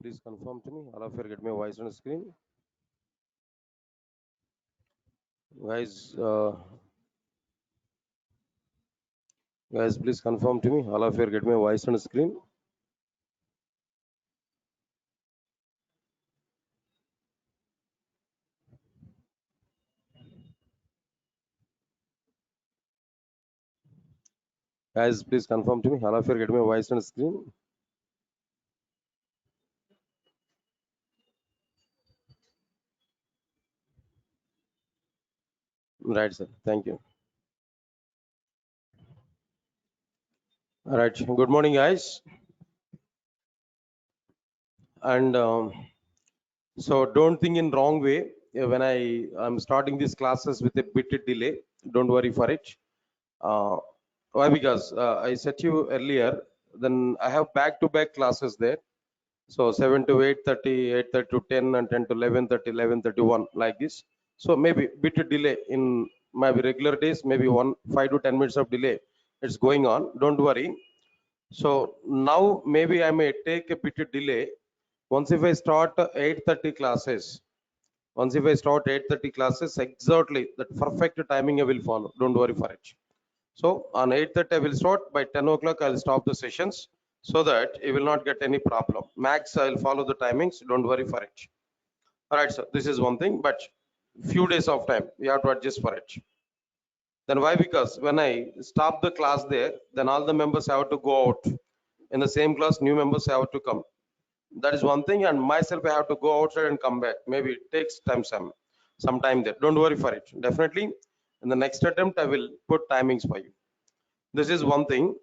Please confirm to me. All of you get my voice on the screen. Guys, please confirm to me. All of you get my voice on the screen. Guys, please confirm to me. All of you get my voice on the screen. Right, sir. Thank you. All right. Good morning, guys. And so don't think in wrong way. When I'm starting these classes with a bit delay, don't worry for it. Why? Because I said to you earlier, then I have back-to-back classes there. So 7 to 8:30, 8:30 to 10, and 10 to 11:30, 11:31, like this. So maybe bit of delay in my regular days, maybe 5 to 10 minutes of delay. It's going on. Don't worry. So now maybe I may take a bit of delay. Once if I start 8:30 classes, exactly that perfect timing I will follow. Don't worry for it. So on 8:30 I will start. By 10 o'clock I will stop the sessions so that you will not get any problem. Max I will follow the timings. Don't worry for it. All right, so this is one thing, but few days of time we have to adjust for it. Then why? Because when I stop the class there, then all the members have to go out. In the same class, new members have to come. That is one thing, and myself I have to go outside and come back. Maybe it takes some time there. Don't worry for it. Definitely, in the next attempt I will put timings for you. This is one thing.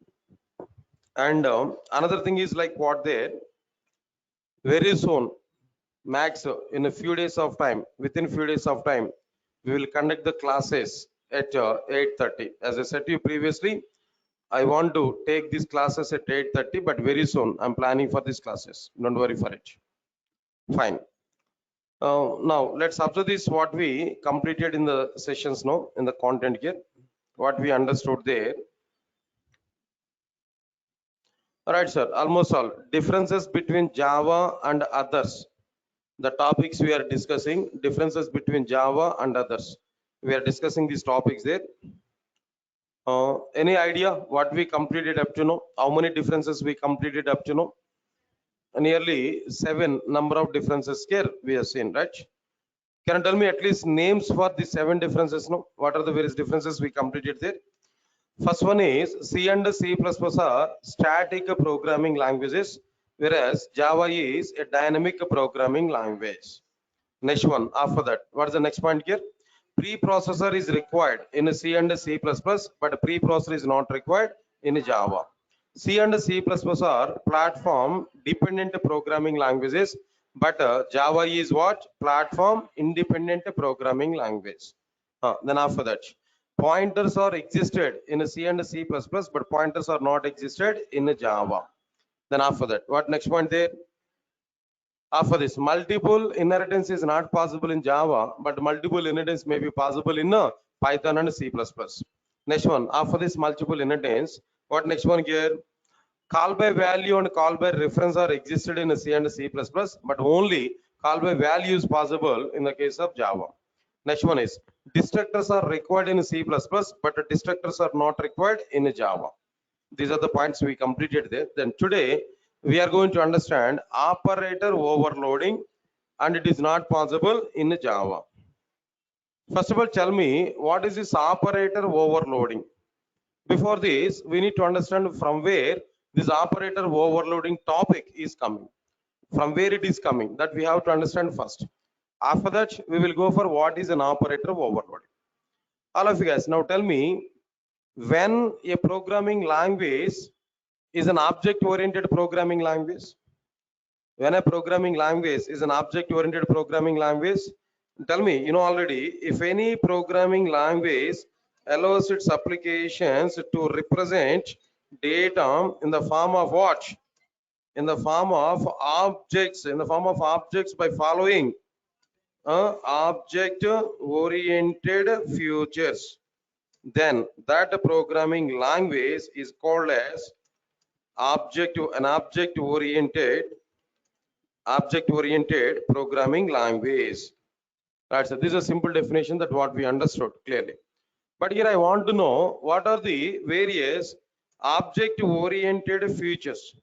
And another thing is like what there, very soon, max in a few days of time, within few days of time, we will conduct the classes at 8:30. As I said to you previously, I want to take these classes at 8:30, but very soon I'm planning for these classes. Don't worry for it. Fine. Now let's observe this what we completed in the sessions now in the content here, what we understood there. All right, sir. Almost all differences between Java and others. The topics we are discussing, differences between Java and others. We are discussing these topics there. Any idea what we completed up to now? How many differences we completed up to now? Nearly 7 number of differences here we have seen, right? Can you tell me at least names for the 7 differences now? What are the various differences we completed there? First one is C and C++ are static programming languages, whereas Java is a dynamic programming language. Next one, after that, what is the next point here? Preprocessor is required in C and C++, but preprocessor is not required in Java. C and C++ are platform dependent programming languages, but Java is what? Platform independent programming language. Then after that, pointers are existed in C and C++, but pointers are not existed in Java. Then after that, what next point there? After this, multiple inheritance is not possible in Java, but multiple inheritance may be possible in Python and C++. Next one, after this multiple inheritance, what next one here? Call by value and call by reference are existed in C and C++, but only call by value is possible in the case of Java. Next one is destructors are required in C++, but destructors are not required in Java. These are the points we completed there. Then today we are going to understand operator overloading, and it is not possible in Java. First of all, tell me what is this operator overloading? Before this, we need to understand from where this operator overloading topic is coming. From where it is coming, that we have to understand first. After that, we will go for what is an operator overloading. All of you guys, now tell me, when a programming language is an object-oriented programming language, when a programming language is an object-oriented programming language, tell me, you know already, if any programming language allows its applications to represent data in the form of what? In the form of objects, by following object-oriented features, then that programming language is called as an object-oriented object oriented programming language. Right, so this is a simple definition that what we understood clearly. But here I want to know what are the various object oriented features.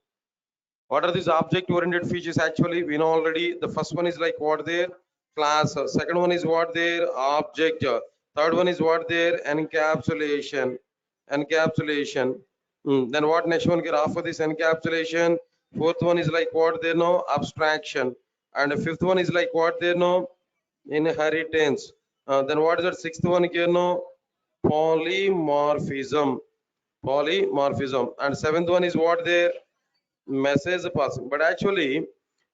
What are these object oriented features? Actually, we know already. The first one is like what there class. Second one is what there object. Third one is what there encapsulation. Encapsulation. Then what next one get after this encapsulation? Fourth one is like what there no abstraction. And the fifth one is like what there no inheritance. Then what is that sixth one here no polymorphism. Polymorphism. And seventh one is what there message passing. But actually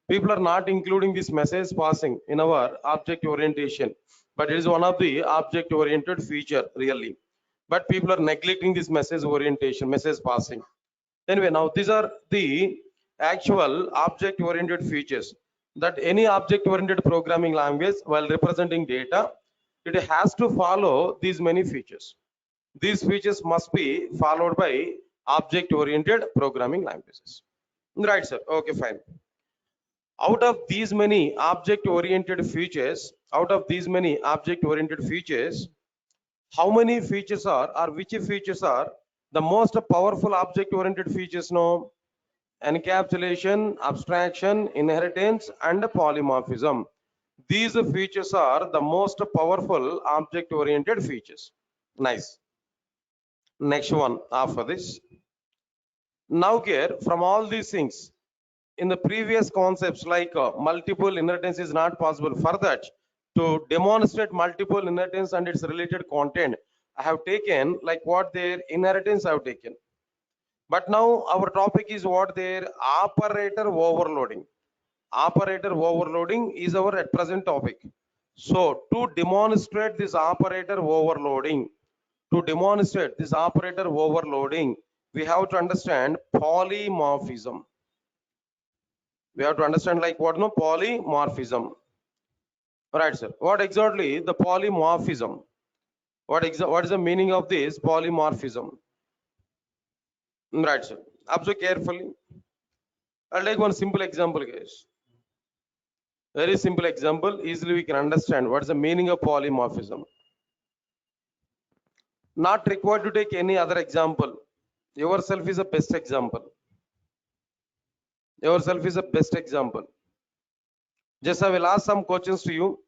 people are not including this message passing in our object orientation, but it is one of the object oriented feature really, but people are neglecting this message orientation, message passing. Anyway, now these are the actual object oriented features that any object oriented programming language while representing data, it has to follow these many features. These features must be followed by object oriented programming languages. Right, sir. Okay, fine. Out of these many object oriented features, how many features are, or which features are the most powerful object oriented features? No, encapsulation, abstraction, inheritance, and polymorphism. These features are the most powerful object oriented features. Nice. Next one after this. Now here, from all these things, in the previous concepts like multiple inheritance is not possible. For that, to demonstrate multiple inheritance and its related content, I have taken like what their inheritance I have taken. But now our topic is what their operator overloading. Operator overloading is our at present topic. So to demonstrate this operator overloading, we have to understand polymorphism. We have to understand like what no polymorphism. Right, sir. What exactly the polymorphism? What is the meaning of this polymorphism? Right, sir. Observe carefully. I'll take one simple example, guys. Very simple example. Easily we can understand what is the meaning of polymorphism. Not required to take any other example. Yourself is the best example. Yourself is the best example. Just I will ask some questions to you.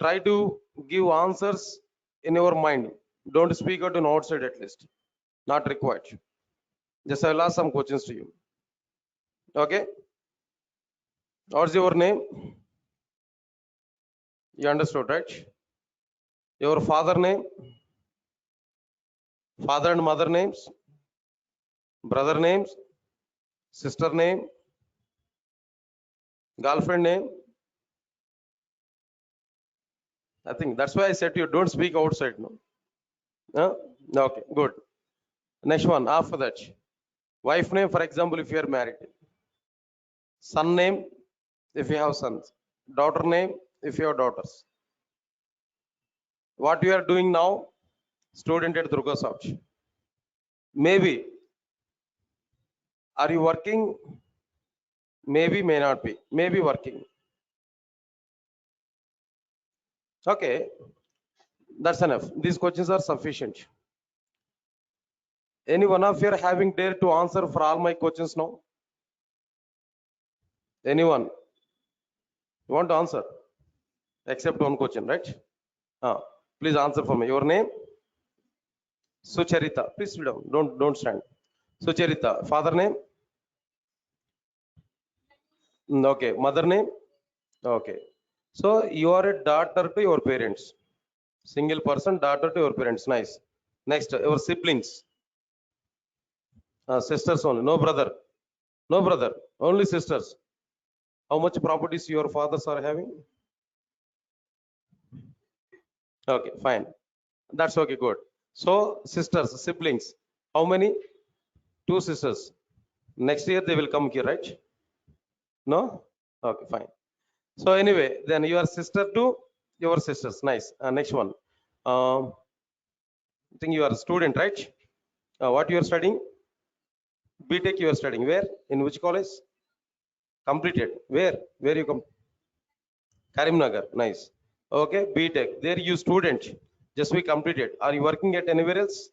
Try to give answers in your mind. Don't speak out on outside at least. Not required. Just I will ask some questions to you. Okay. What's your name? You understood, right? Your father name? Father and mother names? Brother names? Sister name? Girlfriend name? I think that's why I said to you, don't speak outside. No. Okay, good. Next one after that. Wife name, for example, if you are married. Son name, if you have sons. Daughter name, if you have daughters. What you are doing now? Student at Durgasoft. Maybe. Are you working? Maybe, may not be. Maybe working. Okay. That's enough. These questions are sufficient. Any one of you are having dare to answer for all my questions now? Anyone? You want to answer? Except one question, right? Please answer for me. Your name? Sucharita. Please sit down. Don't stand. Sucharita. Father name? Okay. Mother name? Okay. So you are a daughter to your parents. Single person, daughter to your parents. Nice. Next, your siblings. Sisters only. No brother. No brother. Only sisters. How much properties your fathers are having? Okay, fine. That's okay, good. So sisters, siblings. How many? Two sisters. Next year they will come here, right? No? Okay, fine. So anyway, then your sister to your sisters. Nice. Next one. I think you are a student, right? What you are studying? BTech you are studying. Where? In which college? Completed. Where you come? Karimnagar. Nice. Okay, B.Tech. There you student. Just we completed. Are you working at anywhere else?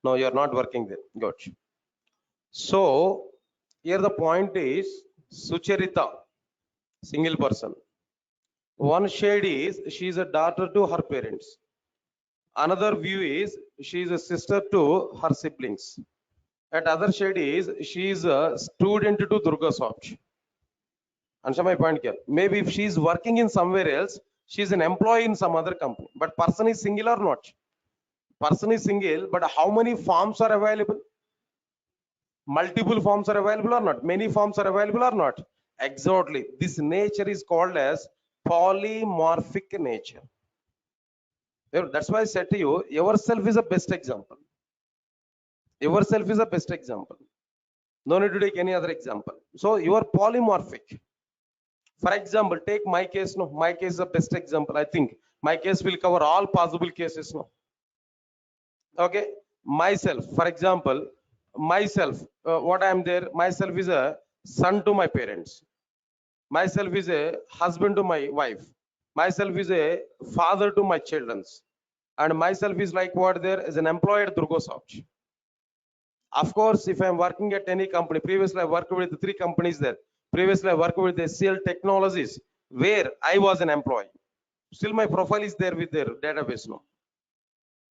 No, you are not working there. Good. So here the point is Sucharita, single person. One shade is she is a daughter to her parents. Another view is she is a sister to her siblings. At other shade is she is a student to Durgasoft. Answer my point here. Maybe if she is working in somewhere else, she is an employee in some other company. But person is single or not? Person is single, but how many forms are available? Multiple forms are available or not? Many forms are available or not? Exactly. This nature is called as polymorphic nature. That's why I said to you, yourself is a best example. Yourself is a best example. No need to take any other example. So you are polymorphic. For example, take my case. No, my case is the best example. I think my case will cover all possible cases. No. Okay. Myself, for example, myself, what I am there, myself is a son to my parents. Myself is a husband to my wife. Myself is a father to my children. And myself is like what there is an employee at Durgasoft. Of course, if I'm working at any company, previously I worked with 3 companies there. Previously I worked with SCL Technologies, where I was an employee. Still my profile is there with their database now.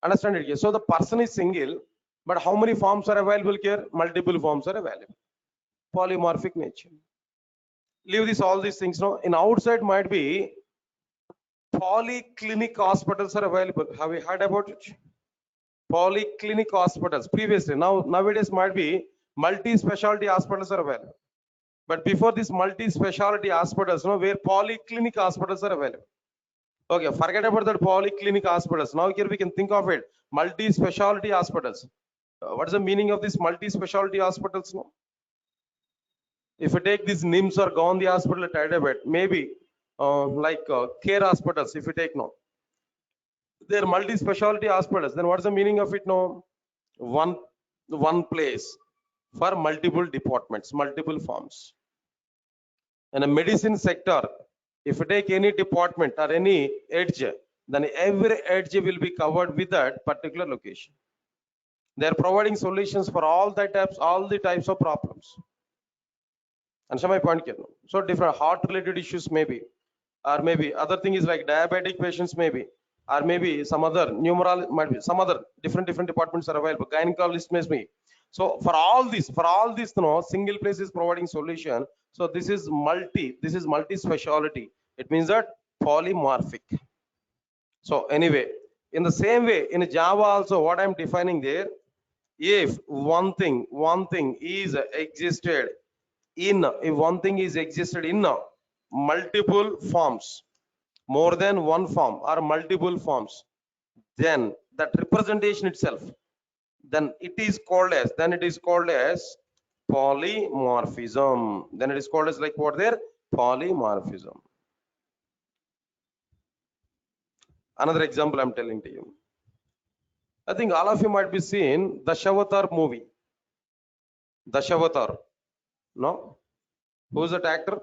Understand it here? So the person is single, but how many forms are available here? Multiple forms are available. Polymorphic nature. Leave this all these things now. In outside might be polyclinic hospitals are available. Have you heard about it? Polyclinic hospitals previously. Nowadays might be multi-specialty hospitals are available. But before this multi-specialty hospitals, where polyclinic hospitals are available. Okay, forget about that polyclinic hospitals. Now here we can think of it, multi-specialty hospitals. What is the meaning of this multi-specialty hospitals? No? If you take these NIMS or Gandhi hospital at Hyderabad, maybe care hospitals, if you take now, they're multi-specialty hospitals. Then what's the meaning of it? No, one place for multiple departments, multiple forms. In a medicine sector, if you take any department or any edge, then every edge will be covered with that particular location. They are providing solutions for all the types of problems. Understand my point here? So different heart related issues maybe, or maybe other thing is like diabetic patients maybe, or maybe some other numeral might be some other different departments are available. Gynecologist maybe. So for all this, single place is providing solution. So this is multi speciality. It means that polymorphic. So anyway, in the same way in Java also, what I'm defining there, if one thing is existed in multiple forms, more than one form or multiple forms, then that representation itself, then it is called as polymorphism. Then it is called as like what there? Polymorphism. Another example I'm telling to you. I think all of you might be seen the Shavatar movie. The Shavatar. No? Who's that actor?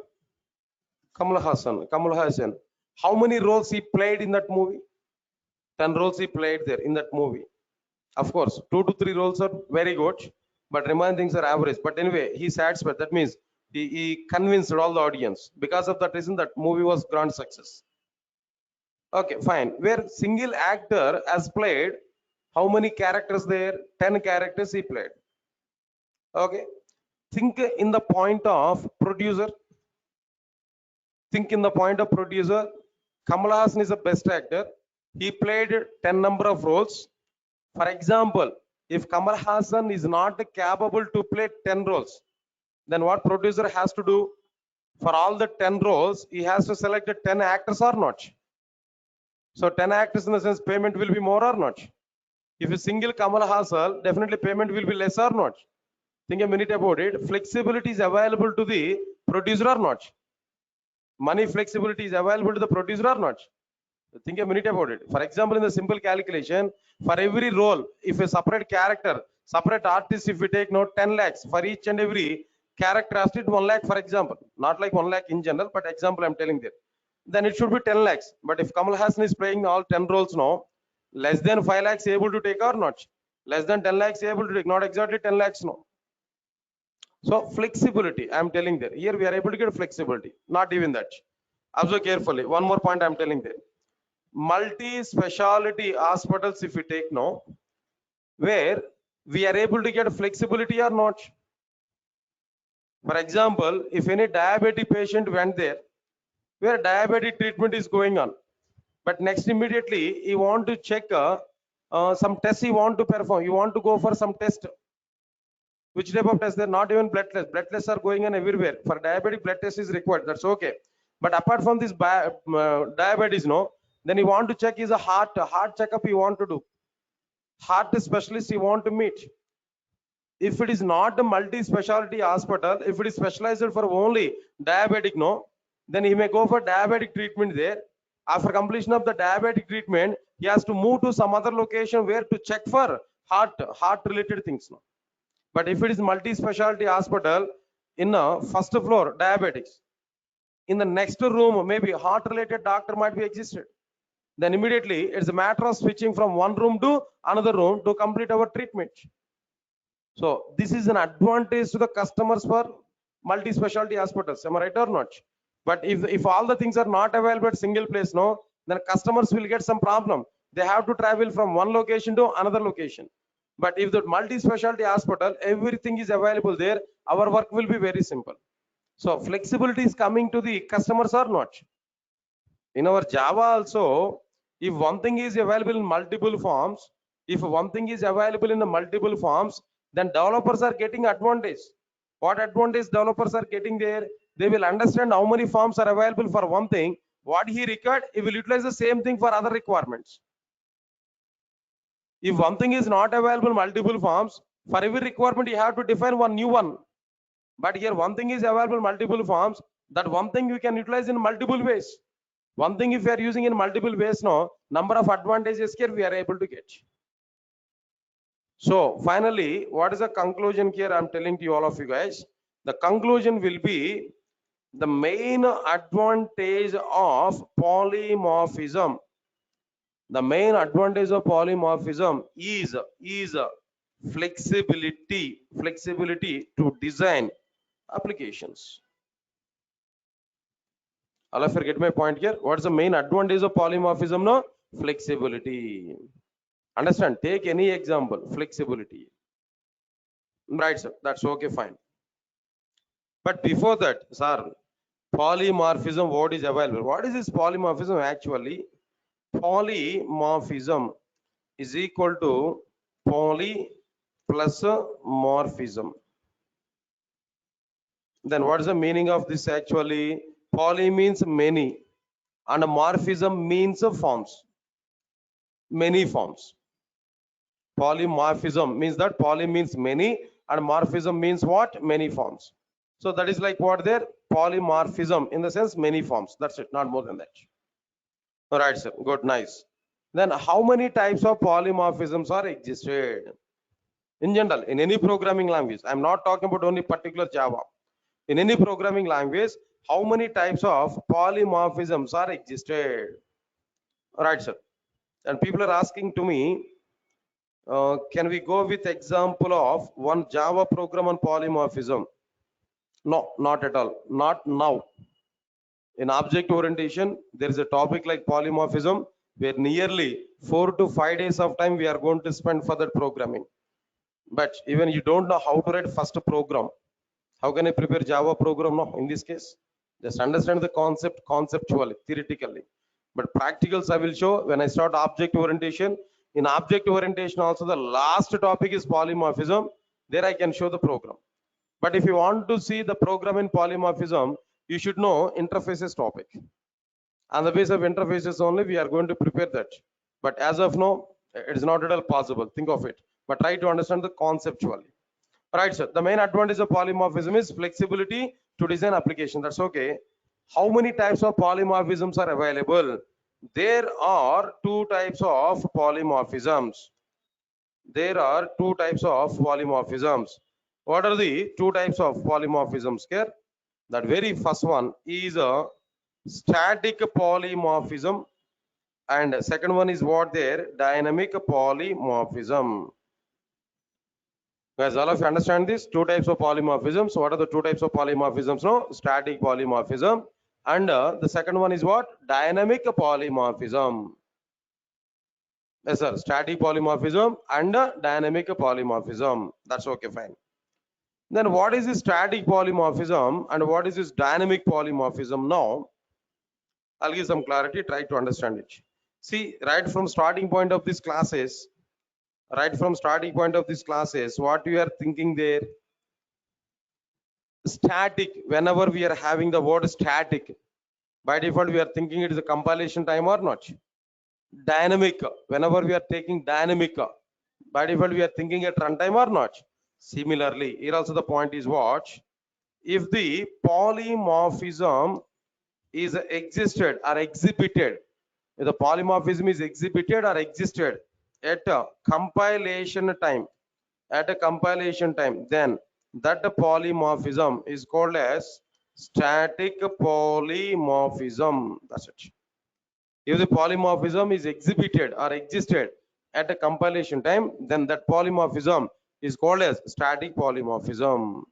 Kamal Hassan. How many roles he played in that movie? 10 roles he played there in that movie. Of course, 2 to 3 roles are very good, but remaining things are average. But anyway, he satisfied. That means he convinced all the audience. Because of that reason, that movie was grand success. Okay, fine. Where single actor has played, how many characters there? 10 characters he played. Okay. Think in the point of producer. Kamal Hassan is the best actor. He played 10 number of roles. For example, if Kamal Hassan is not capable to play 10 roles, then what producer has to do? For all the 10 roles, he has to select 10 actors or not. So 10 actors in the sense payment will be more or not. If a single Kamal Hassan, definitely payment will be less or not. Think a minute about it. Flexibility is available to the producer or not. Money flexibility is available to the producer or not. Think a minute about it. For example, in the simple calculation, for every role, if a separate character, separate artist, if we take 10 lakhs for each and every characteristic 1 lakh, for example, not like 1 lakh in general, but example I'm telling there. Then it should be 10 lakhs. But if Kamal Hassan is playing all 10 roles now, less than 5 lakhs able to take or not? Less than 10 lakhs able to take, not exactly 10 lakhs no. So flexibility, I'm telling there. Here we are able to get flexibility, not even that. Observe carefully. One more point I'm telling there. Multi-speciality hospitals, if we take now, where we are able to get flexibility or not. For example, if any diabetic patient went there, where diabetic treatment is going on, but next immediately he want to check some tests he want to perform. You want to go for some test. Which type of test? They're not even blood tests. Blood tests are going on everywhere. For diabetic, blood test is required. That's okay. But apart from this diabetes, no, then you want to check is a heart checkup you want to do. Heart specialist you want to meet. If it is not a multi-specialty hospital, if it is specialized for only diabetic, no, then he may go for diabetic treatment there. After completion of the diabetic treatment, he has to move to some other location where to check for heart related things. No. But if it is multi-specialty hospital, in a first floor diabetics, in the next room maybe heart related doctor might be existed. Then immediately it's a matter of switching from one room to another room to complete our treatment. So this is an advantage to the customers for multi-specialty hospitals. Am I right or not? But if all the things are not available at single place, no, then customers will get some problem. They have to travel from one location to another location. But if the multi-specialty hospital, everything is available there, our work will be very simple. So flexibility is coming to the customers or not. In our Java also, if one thing is available in multiple forms, if one thing is available in the multiple forms, then developers are getting advantage. What advantage developers are getting there? They will understand how many forms are available for one thing. What he required, he will utilize the same thing for other requirements. If one thing is not available multiple forms, for every requirement you have to define one new one. But here one thing is available multiple forms, that one thing you can utilize in multiple ways. One thing if we are using in multiple ways now, number of advantages here we are able to get. So finally, what is the conclusion here? I'm telling to you, all of you guys. The conclusion will be the main advantage of polymorphism. The main advantage of polymorphism is flexibility to design applications. All of you get my point here. What's the main advantage of polymorphism? No, flexibility. Understand? Take any example. Flexibility. Right, sir. That's okay, fine. But before that, sir, polymorphism, what is available? What is this polymorphism actually? Polymorphism is equal to poly plus morphism. Then what is the meaning of this actually? Poly means many and morphism means forms. Many forms. Polymorphism means that poly means many and morphism means what? Many forms. So that is like what there? Polymorphism in the sense many forms. That's it, not more than that. All right, sir. Good, nice. Then how many types of polymorphisms are existed? In general, in any programming language, I'm not talking about only particular Java. In any programming language, how many types of polymorphisms are existed? All right, sir. And people are asking to me, can we go with example of one Java program on polymorphism? No, not at all. Not now. In object orientation, there is a topic like polymorphism where nearly 4 to 5 days of time we are going to spend for that programming. But even you don't know how to write first program, how can I prepare Java program? No, in this case, just understand the concept conceptually, theoretically. But practicals I will show when I start object orientation. In object orientation also the last topic is polymorphism. There I can show the program. But if you want to see the program in polymorphism, you should know interfaces topic. On the basis of interfaces only, we are going to prepare that. But as of now, it is not at all possible. Think of it. But try to understand the conceptually. Right, sir. The main advantage of polymorphism is flexibility to design application. That's okay. How many types of polymorphisms are available? There are two types of polymorphisms. There are two types of polymorphisms. What are the two types of polymorphisms here? That very first one is a static polymorphism, and second one is what there? Dynamic polymorphism. Guys, all of you understand this? Two types of polymorphisms. What are the two types of polymorphisms? No, static polymorphism, and the second one is what? Dynamic polymorphism. Yes, sir. Static polymorphism and dynamic polymorphism. That's okay, fine. Then what is this static polymorphism and what is this dynamic polymorphism? Now, I'll give some clarity, try to understand it. See, right from starting point of this classes, what we are thinking there? Static, whenever we are having the word static, by default, we are thinking it is a compilation time or not. Dynamic, whenever we are taking dynamic, by default, we are thinking at runtime or not. Similarly, here also the point is what? If the polymorphism is existed or exhibited, if the polymorphism is exhibited or existed at a compilation time, then that polymorphism is called as static polymorphism. That's it. If the polymorphism is exhibited or existed at a compilation time, then that polymorphism is called as static polymorphism.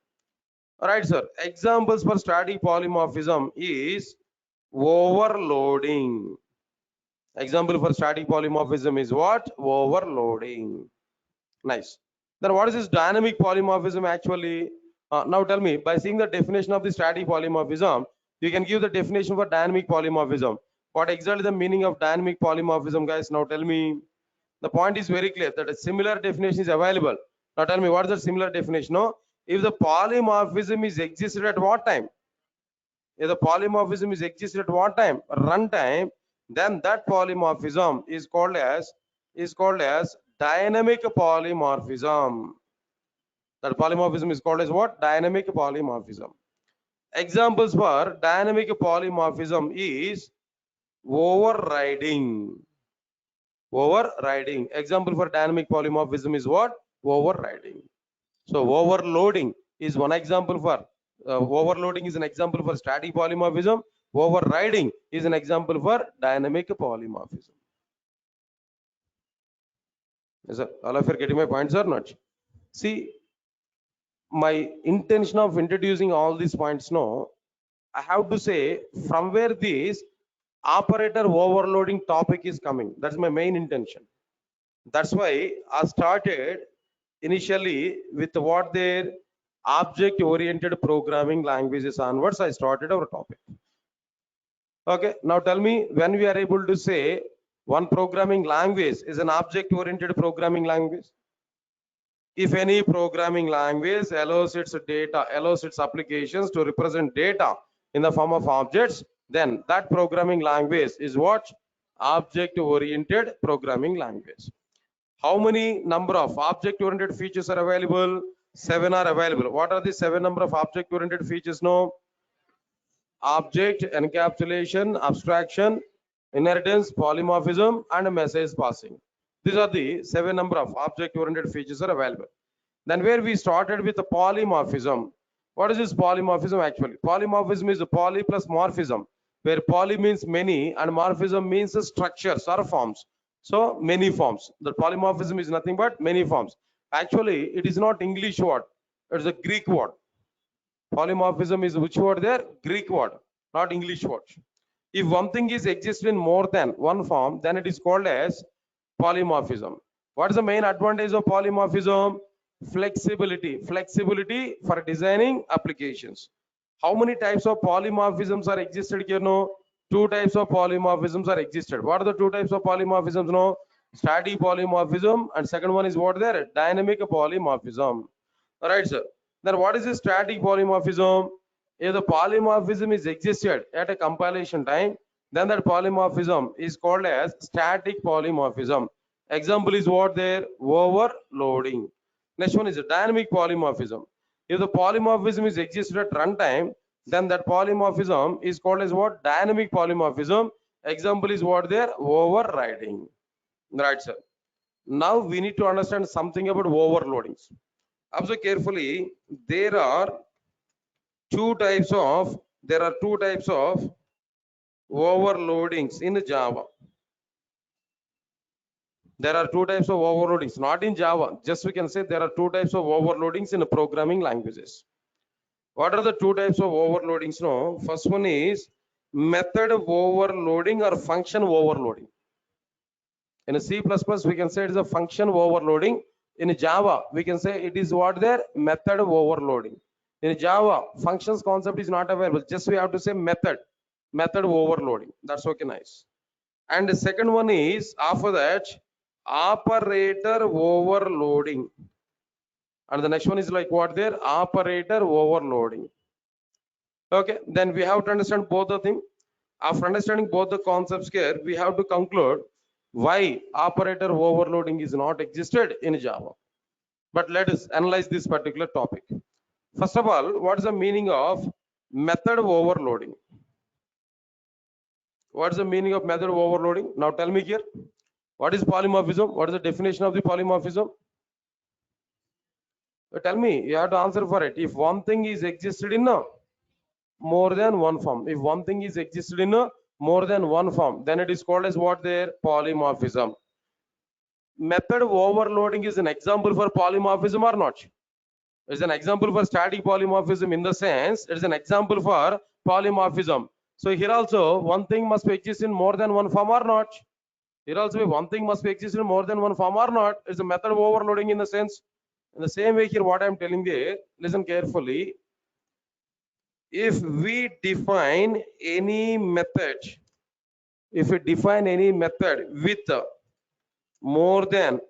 All right, sir. Examples for static polymorphism is overloading. Example for static polymorphism is what? Overloading. Nice. Then what is this dynamic polymorphism actually? Now tell me, by seeing the definition of the static polymorphism, you can give the definition for dynamic polymorphism. What exactly the meaning of dynamic polymorphism, guys? Now tell me. The point is very clear that a similar definition is available. Now tell me, what is the similar definition? No? If the polymorphism is existed at what time? If the polymorphism is existed at what time? Runtime. Then that polymorphism is called as dynamic polymorphism. That polymorphism is called as what? Dynamic polymorphism. Examples for dynamic polymorphism is overriding. Overriding. Example for dynamic polymorphism is what? Overriding. So overloading is one example for overloading is an example for static polymorphism. Overriding is an example for dynamic polymorphism. Yes, sir. All of you are getting my points or not? See, my intention of introducing all these points now, I have to say from where this operator overloading topic is coming. That's my main intention. That's why I started initially with what their object oriented programming languages onwards. I started our topic. Okay, now tell me, when we are able to say one programming language is an object oriented programming language. If any programming language allows its applications to represent data in the form of objects, then that programming language is what? Object oriented programming language. How many number of object oriented features are available? 7 are available. What are the 7 number of object oriented features? No. Object, encapsulation, abstraction, inheritance, polymorphism, and message passing. These are the 7 number of object oriented features are available. Then where we started with the polymorphism. What is this polymorphism actually? Polymorphism is a poly plus morphism, where poly means many and morphism means structures or forms. So many forms. The polymorphism is nothing but many forms. Actually, it is not English word. It's a Greek word. Polymorphism is which word there? Greek word, not English word. If one thing is exists in more than one form, then it is called as polymorphism. What is the main advantage of polymorphism? Flexibility. Flexibility for designing applications. How many types of polymorphisms are existed here? No, 2 types of polymorphisms are existed. What are the 2 types of polymorphisms? No, static polymorphism, and second one is what there? Dynamic polymorphism. All right, sir. Then what is the static polymorphism? If the polymorphism is existed at a compilation time, then that polymorphism is called as static polymorphism. Example is what there? Overloading. Next one is a dynamic polymorphism. If the polymorphism is existed at runtime, then that polymorphism is called as what? Dynamic polymorphism. Example is what there? Overriding. Right, sir. Now we need to understand something about overloadings. Observe carefully. There are two types of overloadings in Java. There are two types of overloadings, not in Java. Just we can say there are two types of overloadings in programming languages. What are the two types of overloadings? No, first one is method overloading or function overloading. In C++, we can say it is a function overloading. In Java, we can say it is what there method overloading. In Java, functions concept is not available. Just we have to say method overloading. That's okay, nice. And the second one is after that operator overloading. And the next one is like what there operator overloading. Okay, then we have to understand both the things. After understanding both the concepts here, we have to conclude why operator overloading is not existed in Java. But let us analyze this particular topic. First of all, what is the meaning of method overloading? What is the meaning of method overloading? Now tell me here. What is polymorphism? What is the definition of the polymorphism? Tell me, you have to answer for it. If one thing is existed in a more than one form, if one thing is existed in a more than one form, then it is called as what there polymorphism. Method overloading is an example for polymorphism or not? It's an example for static polymorphism in the sense it is an example for polymorphism. So here also one thing must exist in more than one form or not? Here also one thing must exist in more than one form or not? It's a method overloading in the sense. In the same way here what I am telling you, listen carefully. If we define any method, if we define any method with more than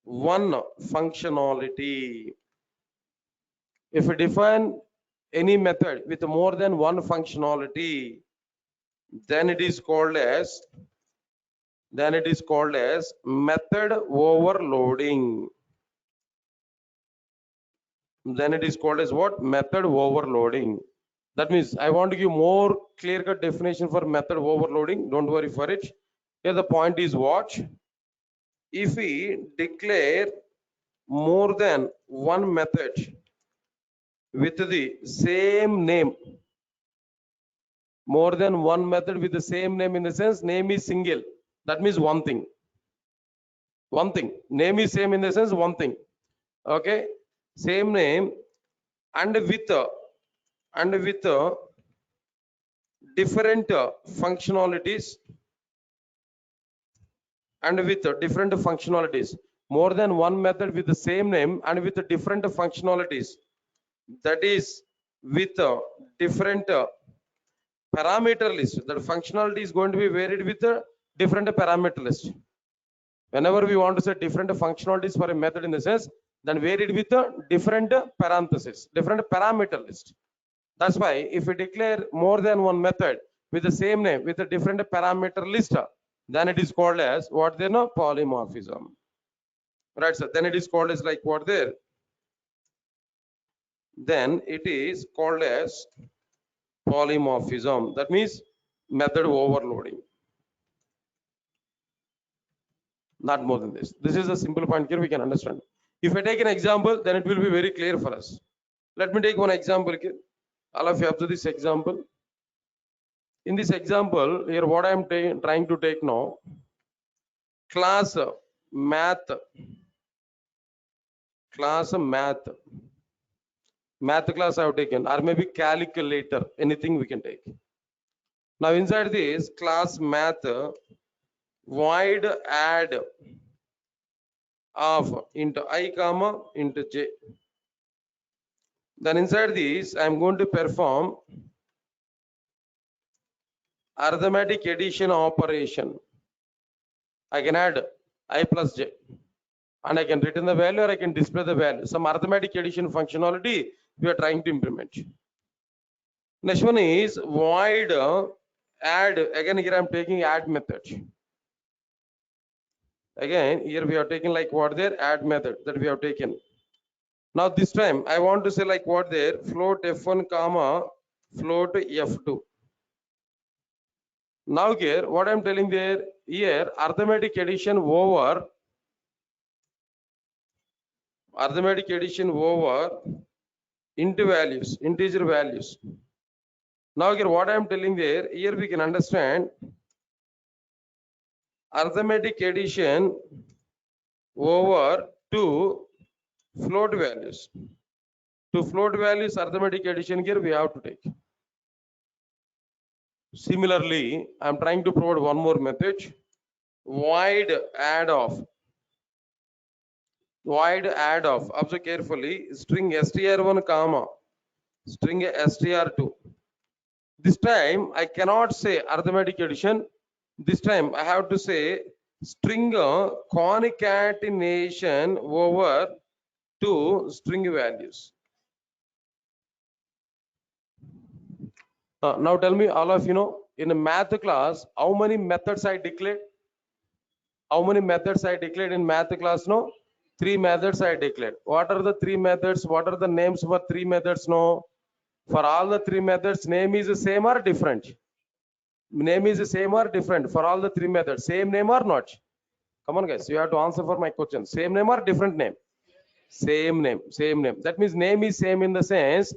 one functionality, if we define any method with more than one functionality, then it is called as method overloading. Then it is called as what? Method overloading. That means I want to give more clear-cut definition for method overloading. Don't worry for it. Here the point is what? If we declare more than one method with the same name, more than one method with the same name in the sense name is single, that means one thing. Name is same in the sense one thing. Okay, same name and with different functionalities more than one method with the same name and with different functionalities, that is with different parameter list. That functionality is going to be varied with a different parameter list. Whenever we want to set different functionalities for a method in the sense, then varied with a different parenthesis, different parameter list. That's why if we declare more than one method with the same name with a different parameter list, then it is called as what there no polymorphism. Right, so then it is called as like what there. Then it is called as polymorphism. That means method overloading. Not more than this. This is a simple point here we can understand. If I take an example, then it will be very clear for us. Let me take one example here. All of you have to this example. In this example, here what I am trying to take now, class math class class I have taken, or maybe calculator, anything we can take. Now inside this class math void add of into I comma into j. Then inside this I am going to perform arithmetic addition operation. I can add I plus j and I can return the value or I can display the value. Some arithmetic addition functionality we are trying to implement. Next one is void add. Again here I am taking add method. Again here we are taking like what there add method that we have taken. Now this time I want to say like what there float f1 comma float f2. Now here what I am telling there, here arithmetic addition over arithmetic addition over into values, integer values. Now here what I am telling there, here we can understand arithmetic addition over two float values. To float values arithmetic addition here we have to take. Similarly, I am trying to provide one more method. Void add of. Observe carefully. String str1 comma string str2. This time I cannot say arithmetic addition. This time I have to say string concatenation over two string values. Now tell me, all of you know, in a math class, how many methods I declared? How many methods I declared in math class? No, three methods I declared. What are the three methods? What are the names for three methods? No, for all the three methods, name is the same or different? Name is the same or different for all the three methods? Same name or not? Come on, guys, you have to answer for my question. Same name or different name? Same name, same name. That means name is same in the sense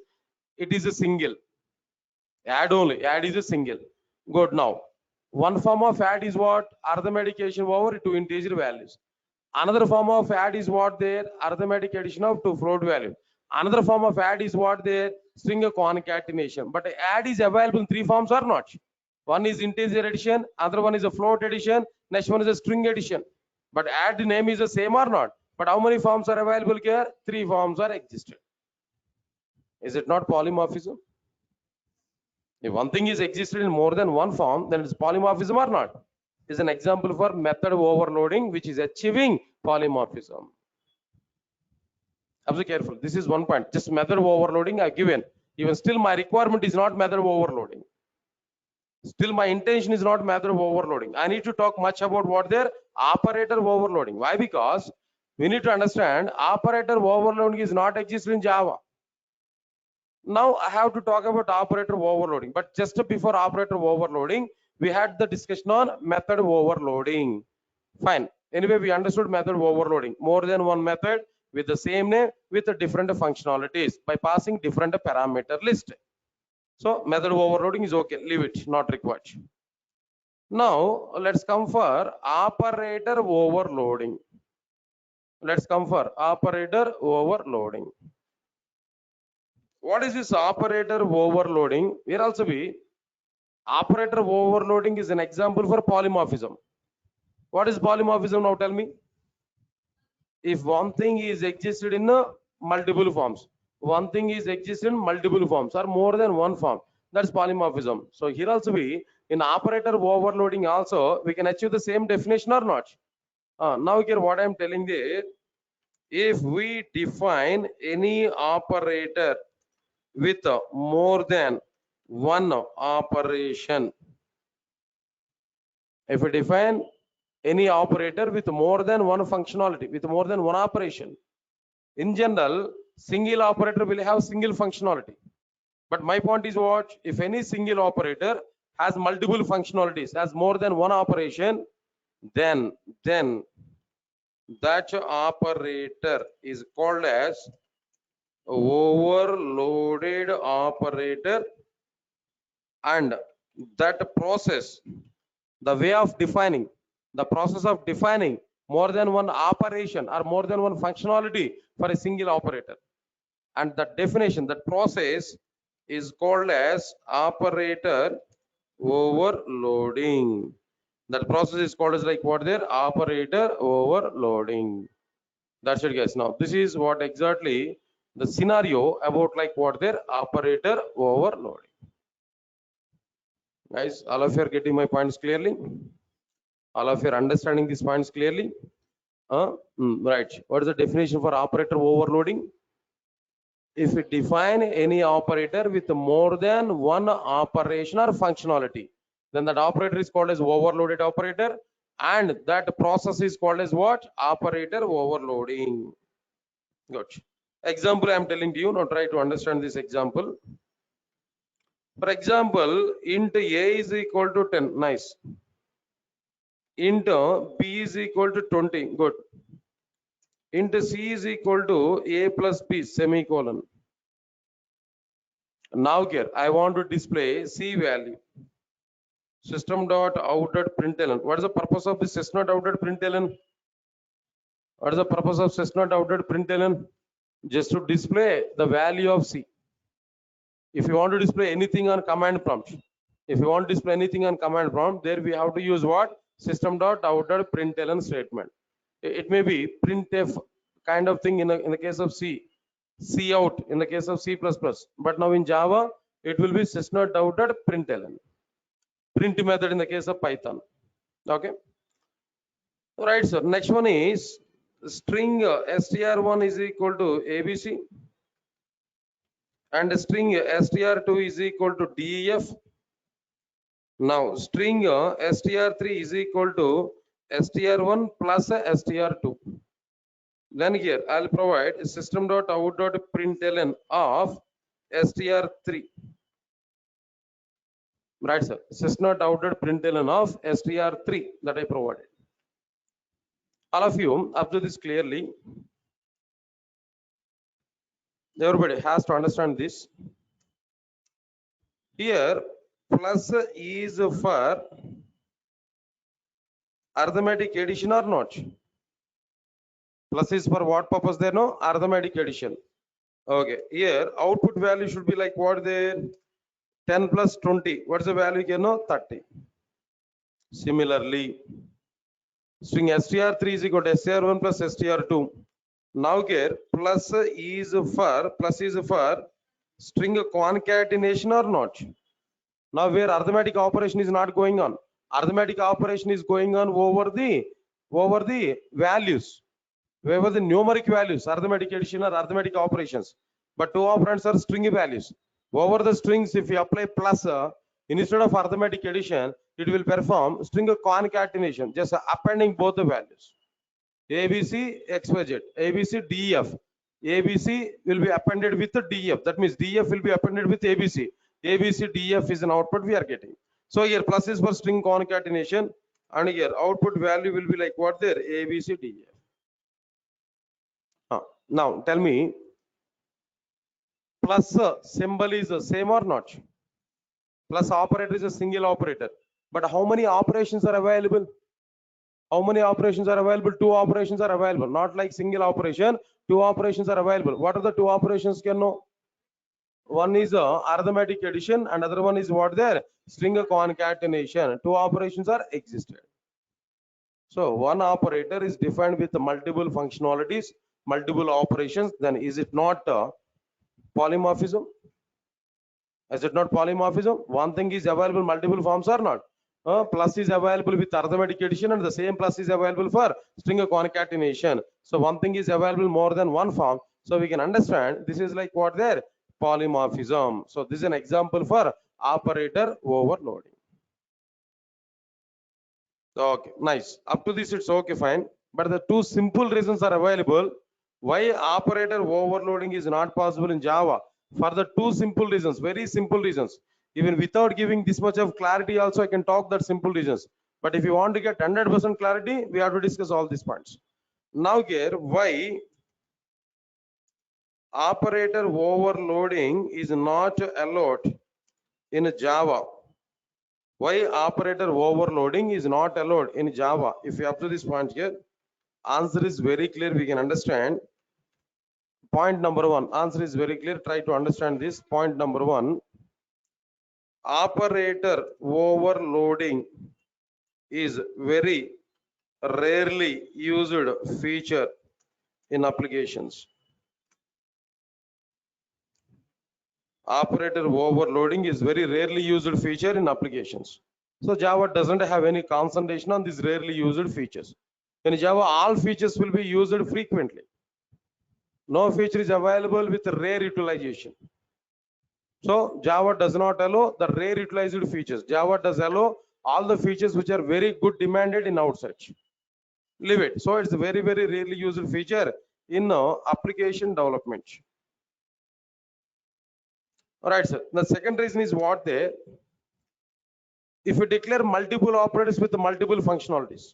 it is a single. Add only. Add is a single. Good. Now, one form of add is what? Arithmetic addition over two integer values. Another form of add is what there? Arithmetic addition of two float value. Another form of add is what there? String concatenation. But add is available in three forms or not? One is integer addition, other one is a float addition, next one is a string addition. But add name is the same or not? But how many forms are available here? Three forms are existed. Is it not polymorphism? If one thing is existed in more than one form, then it's polymorphism or not? Is an example for method overloading, which is achieving polymorphism. Observe careful. This is one point. Just method overloading I've given. Even still, my requirement is not method overloading. Still, my intention is not method overloading. I need to talk much about what their operator overloading. Why? Because we need to understand operator overloading is not existed in Java. Now I have to talk about operator overloading, but just before operator overloading, we had the discussion on method overloading. Fine. Anyway, we understood method overloading. More than one method with the same name with a different functionalities by passing different parameter list. So method overloading is okay. Leave it, not required. Now let's come for operator overloading. Let's come for operator overloading. What is this operator overloading? Here also be operator overloading is an example for polymorphism. What is polymorphism? Now tell me. If one thing is existed in multiple forms, one thing is existed in multiple forms or more than one form, that's polymorphism. So here also we in operator overloading also we can achieve the same definition or not? Now here what I am telling there, if we define any operator with more than one operation, if we define any operator with more than one functionality, with more than one operation, in general single operator will have single functionality. But my point is what? If any single operator has multiple functionalities, has more than one operation, then that operator is called as overloaded operator, and that process, the way of defining, the process of defining more than one operation or more than one functionality for a single operator, and the definition, that process is called as operator overloading. That process is called as like what there? Operator overloading. That's it, guys. Now this is what exactly the scenario about like what their operator overloading. Guys, all of you are getting my points clearly? All of you are understanding these points clearly? Right. What is the definition for operator overloading? If we define any operator with more than one operation or functionality, then that operator is called as overloaded operator, and that process is called as what? Operator overloading. Good. Example I am telling to you. Now try to understand this example. For example, int a is equal to 10. Nice. Int b is equal to 20. Good. int c is equal to a plus b semicolon. Now here I want to display c value. System dot out dot println. What is the purpose of the system dot out dot println? What is the purpose of system dot out dot println? Just to display the value of c. If you want to display anything on command prompt, if you want to display anything on command prompt, there we have to use what? System dot out dot println statement. It may be printf kind of thing in the case of C, C out in the case of C++. But now in Java, it will be system dot out dot println. Print method in the case of Python. Okay. All right, sir. Next one is string str1 is equal to abc and string str2 is equal to def. Now string str3 is equal to str1 plus str2. Then here I'll provide system dot out dot println of str3. Right, sir. System dot out dot println of str3 that I provided. All of you up to this clearly. Everybody has to understand this. Here plus is for arithmetic addition or not? Plus is for what purpose there? No, arithmetic addition. Okay, here output value should be like what there? 10 plus 20. What is the value here? No, 30. Similarly, string str3 is equal to str1 plus str2. Now here plus is for string concatenation or not? Now where arithmetic operation is not going on. Arithmetic operation is going on over the values. Wherever the numeric values, arithmetic addition or arithmetic operations. But two operands are string values. Over the strings, if you apply plus, instead of arithmetic addition, it will perform string concatenation, just appending both the values. ABC, XYZ, ABC, DF. ABC will be appended with the DF. That means DF will be appended with ABC. ABC, DF is an output we are getting. So here plus is for string concatenation, and here output value will be like what there? ABC, DF. Now tell me, plus symbol is the same or not? Plus operator is a single operator. But how many operations are available? How many operations are available? Two operations are available. Not like single operation. Two operations are available. What are the two operations? Can know? One is arithmetic addition and other one is what there? String concatenation. Two operations are existed. So one operator is defined with multiple functionalities, multiple operations. Then is it not polymorphism? Is it not polymorphism? One thing is available multiple forms or not? Plus is available with arithmetic addition and the same plus is available for string concatenation. So one thing is available more than one form. So we can understand this is like what there? Polymorphism. So this is an example for operator overloading. Okay, nice. Up to this it's okay, fine. But the two simple reasons are available why operator overloading is not possible in Java. For the two simple reasons, very simple reasons. Even without giving this much of clarity also I can talk that simple reasons. But if you want to get 100% clarity, we have to discuss all these points. Now here, why operator overloading is not allowed in Java? Why operator overloading is not allowed in Java? If you up to this point here, answer is very clear, we can understand. Point number one, answer is very clear. Try to understand this. Point number one, operator overloading is very rarely used feature in applications. Operator overloading is very rarely used feature in applications. So Java doesn't have any concentration on these rarely used features. In Java, all features will be used frequently. No feature is available with rare utilization. So Java does not allow the rare utilized features. Java does allow all the features which are very good demanded in outside. Leave it. So it's a very, very rarely used feature in application development. All right, sir. The second reason is what there? If you declare multiple operators with multiple functionalities,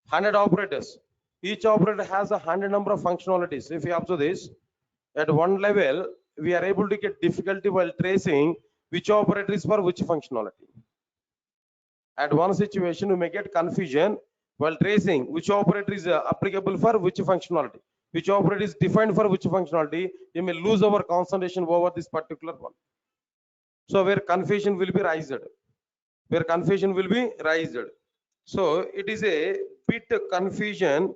100 operators, Each operator has a 100 number of functionalities. If you observe this, at one level, we are able to get difficulty while tracing which operator is for which functionality. At one situation, we may get confusion while tracing which operator is applicable for which functionality. Which operator is defined for which functionality, you may lose our concentration over this particular one. So where confusion will be raised. Where confusion will be raised. So it is a bit confusion.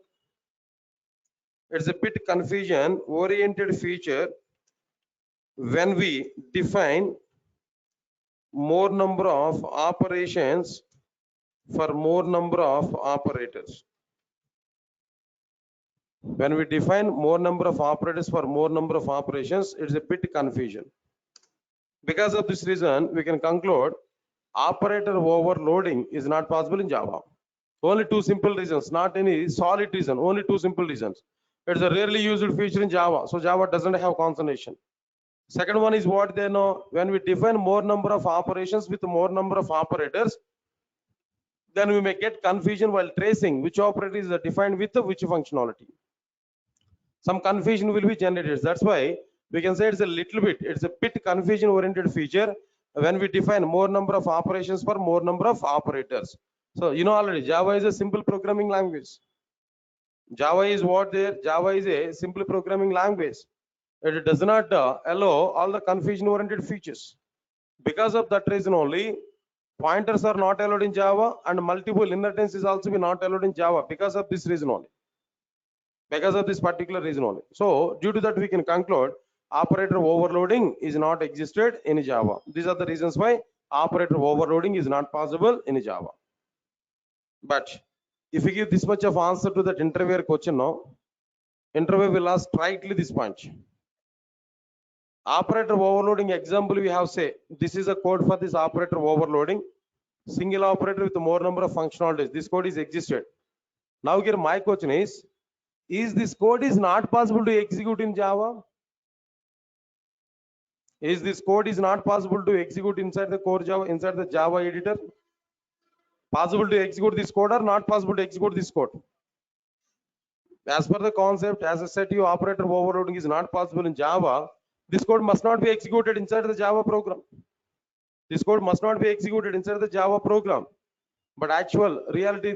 It's a bit confusion oriented feature when we define more number of operations for more number of operators. When we define more number of operators for more number of operations, it's a bit confusion. Because of this reason, we can conclude operator overloading is not possible in Java. Only two simple reasons, not any solid reason, only two simple reasons. It's a rarely used feature in Java, so Java doesn't have concatenation. Second one is what they know, when we define more number of operations with more number of operators, then we may get confusion while tracing which operator is defined with which functionality. Some confusion will be generated. That's why we can say it's a bit confusion oriented feature when we define more number of operations for more number of operators. So you know already Java is a simple programming language. Java is what there? Java is a simple programming language. It does not allow all the confusion oriented features. Because of that reason only, pointers are not allowed in Java and multiple inheritance is also not allowed in Java because of this reason only. Because of this particular reason only. So due to that we can conclude operator overloading is not existed in Java. These are the reasons why operator overloading is not possible in Java. But if we give this much of answer to that interviewer question now, interviewer will ask strictly this point. Operator overloading example we have say, this is a code for this operator overloading, single operator with more number of functionalities. This code is existed. Now here my question is this code is not possible to execute in Java? Is this code is not possible to execute inside the core Java, inside the Java editor? Possible to execute this code or not possible to execute this code? As per the concept, as I said to you, operator overloading is not possible in Java. This code must not be executed inside the Java program. This code must not be executed inside the Java program. But actual reality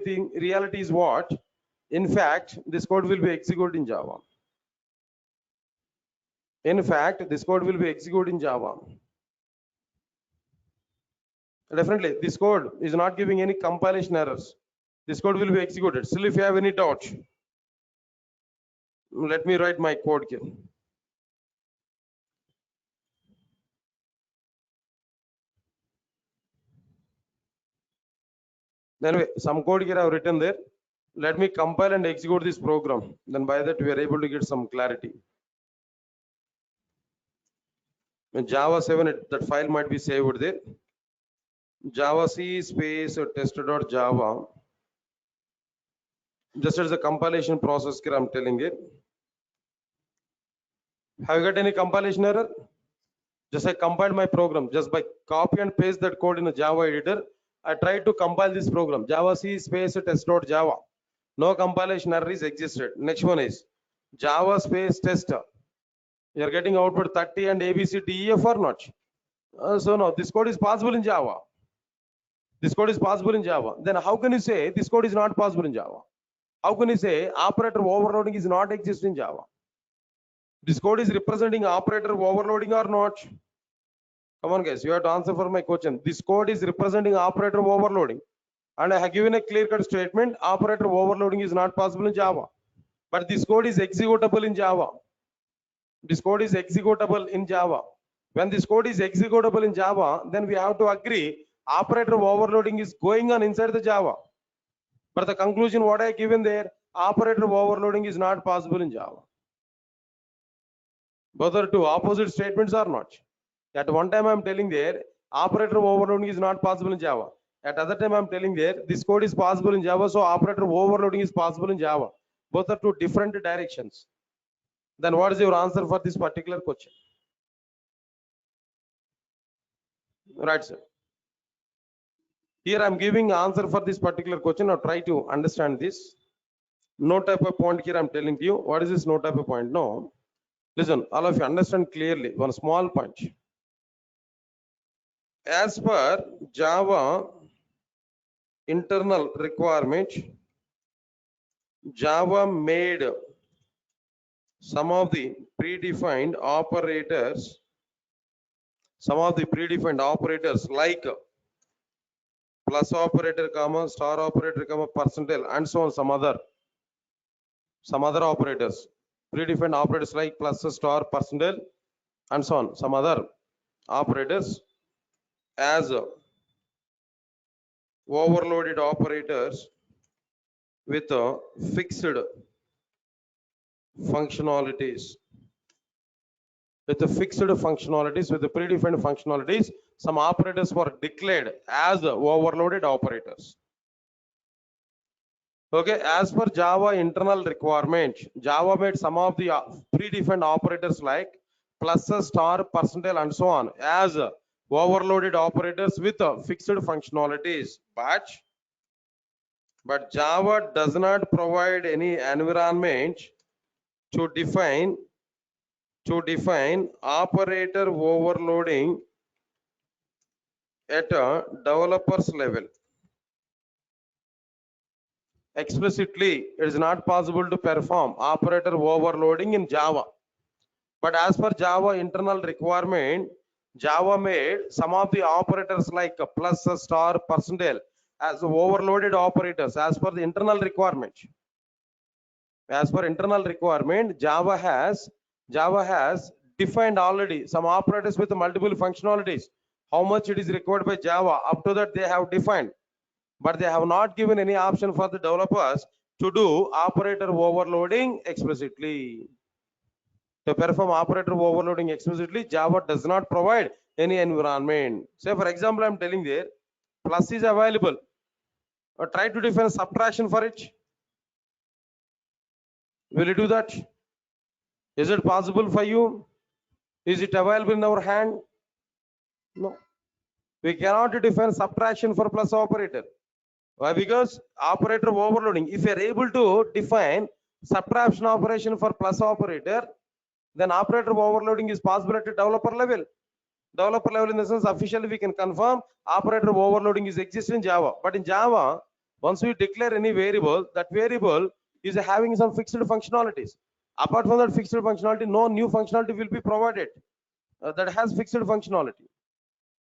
is what? In fact, this code will be executed in Java. In fact, this code will be executed in Java. Definitely, this code is not giving any compilation errors. This code will be executed. Still, if you have any doubt, let me write my code here. Anyway, some code here I have written there. Let me compile and execute this program. Then by that we are able to get some clarity. In Java 7, that file might be saved there. Java C space test.java. Just as a compilation process here, I'm telling it. Have you got any compilation error? Just I compiled my program just by copy and paste that code in the Java editor. I tried to compile this program, Java C space test.java. No compilation error is existed. Next one is Java space test. You are getting output 30 and ABCDEF or not? So no, this code is possible in Java. This code is possible in Java. Then how can you say this code is not possible in Java? How can you say operator overloading is not exist in Java? This code is representing operator overloading or not? Come on guys, you have to answer for my question. This code is representing operator overloading. And I have given a clear-cut statement, operator overloading is not possible in Java. But this code is executable in Java. This code is executable in Java. When this code is executable in Java, then we have to agree operator overloading is going on inside the Java. But the conclusion what I given there, operator overloading is not possible in Java. Both are two opposite statements or not? At one time I'm telling there, operator overloading is not possible in Java. At other time I'm telling there, this code is possible in Java, so operator overloading is possible in Java. Both are two different directions. Then what is your answer for this particular question? Right, sir. Here I'm giving answer for this particular question. Now try to understand this. No type of point here I'm telling you. What is this no type of point? No. Listen, all of you understand clearly one small point. As per Java internal requirement, Java made some of the predefined operators, like plus operator, comma, star operator, comma, percentile, and so on, some other operators, predefined operators like plus, star, percentile, and so on, some other operators as overloaded operators with fixed functionalities. With the predefined functionalities, some operators were declared as overloaded operators. Okay, as per Java internal requirement, Java made some of the predefined operators like plus, star, percentile, and so on as overloaded operators with fixed functionalities. But Java does not provide any environment to define operator overloading at a developer's level. Explicitly, it is not possible to perform operator overloading in Java. But as per Java internal requirement, Java made some of the operators like plus, star, percentile as overloaded operators as per the internal requirement. As per internal requirement, Java has defined already some operators with multiple functionalities. How much it is required by Java, up to that they have defined, but they have not given any option for the developers to do operator overloading explicitly. To perform operator overloading explicitly, Java does not provide any environment. Say for example, I'm telling there plus is available, try to define subtraction for it. Will you do that? Is it possible for you? Is it available in our hand? No. We cannot define subtraction for plus operator. Why? Because operator overloading. If you are able to define subtraction operation for plus operator, then operator overloading is possible at a developer level. Developer level in the sense officially we can confirm operator overloading is exists in Java. But in Java, once we declare any variable, that variable is having some fixed functionalities. Apart from that fixed functionality, no new functionality will be provided that has fixed functionality.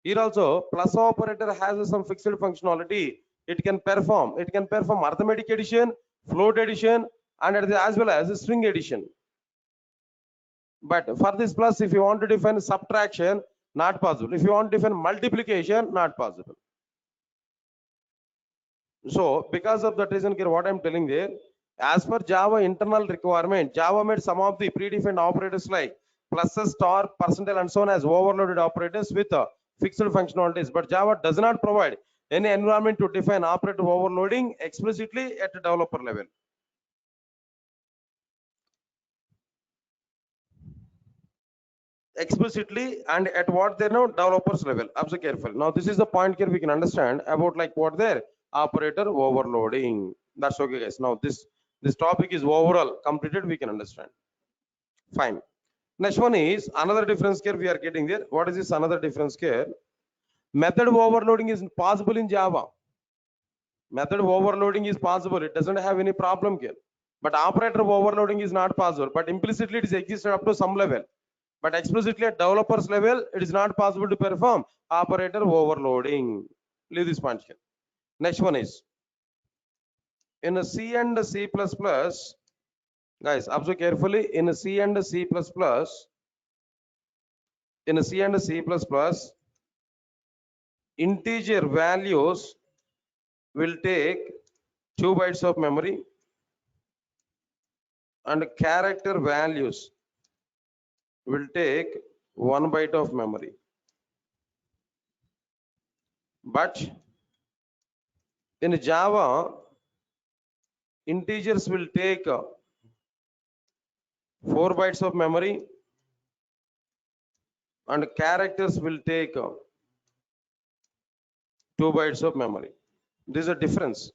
Here also, plus operator has some fixed functionality. It can perform arithmetic addition, float addition, and as well as string addition. But for this plus, if you want to define subtraction, not possible. If you want to define multiplication, not possible. So because of that reason here, what I'm telling there, as per Java internal requirement, Java made some of the predefined operators like plus, star, percentile, and so on as overloaded operators with fixed functionalities. But Java does not provide any environment to define operator overloading explicitly at the developer level. Explicitly and at what they know developers level. Observe carefully. Now this is the point here we can understand about like what their operator overloading. That's okay, guys. Now this topic is overall completed. We can understand. Fine. Next one is another difference here we are getting there. What is this another difference here? Method overloading is possible in Java. Method overloading is possible. It doesn't have any problem here. But operator overloading is not possible. But implicitly it is existed up to some level. But explicitly at developers level, it is not possible to perform operator overloading. Leave this point here. Next one is in a C and C++, guys, observe carefully. In a C and C++, integer values will take 2 bytes of memory, and character values will take 1 byte of memory. But in Java, integers will take 4 bytes of memory and characters will take 2 bytes of memory. This is a difference.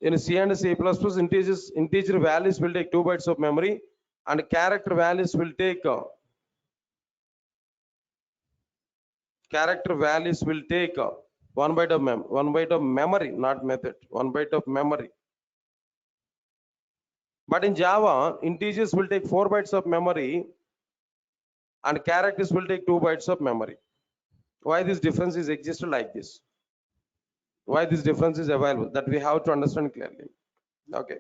In C and C++, integer values will take 2 bytes of memory, and character values will take 1 byte of 1 byte of memory, not method, 1 byte of memory. But in Java, integers will take 4 bytes of memory, and characters will take 2 bytes of memory. Why this difference is existed like this? Why this difference is available? That we have to understand clearly. Okay.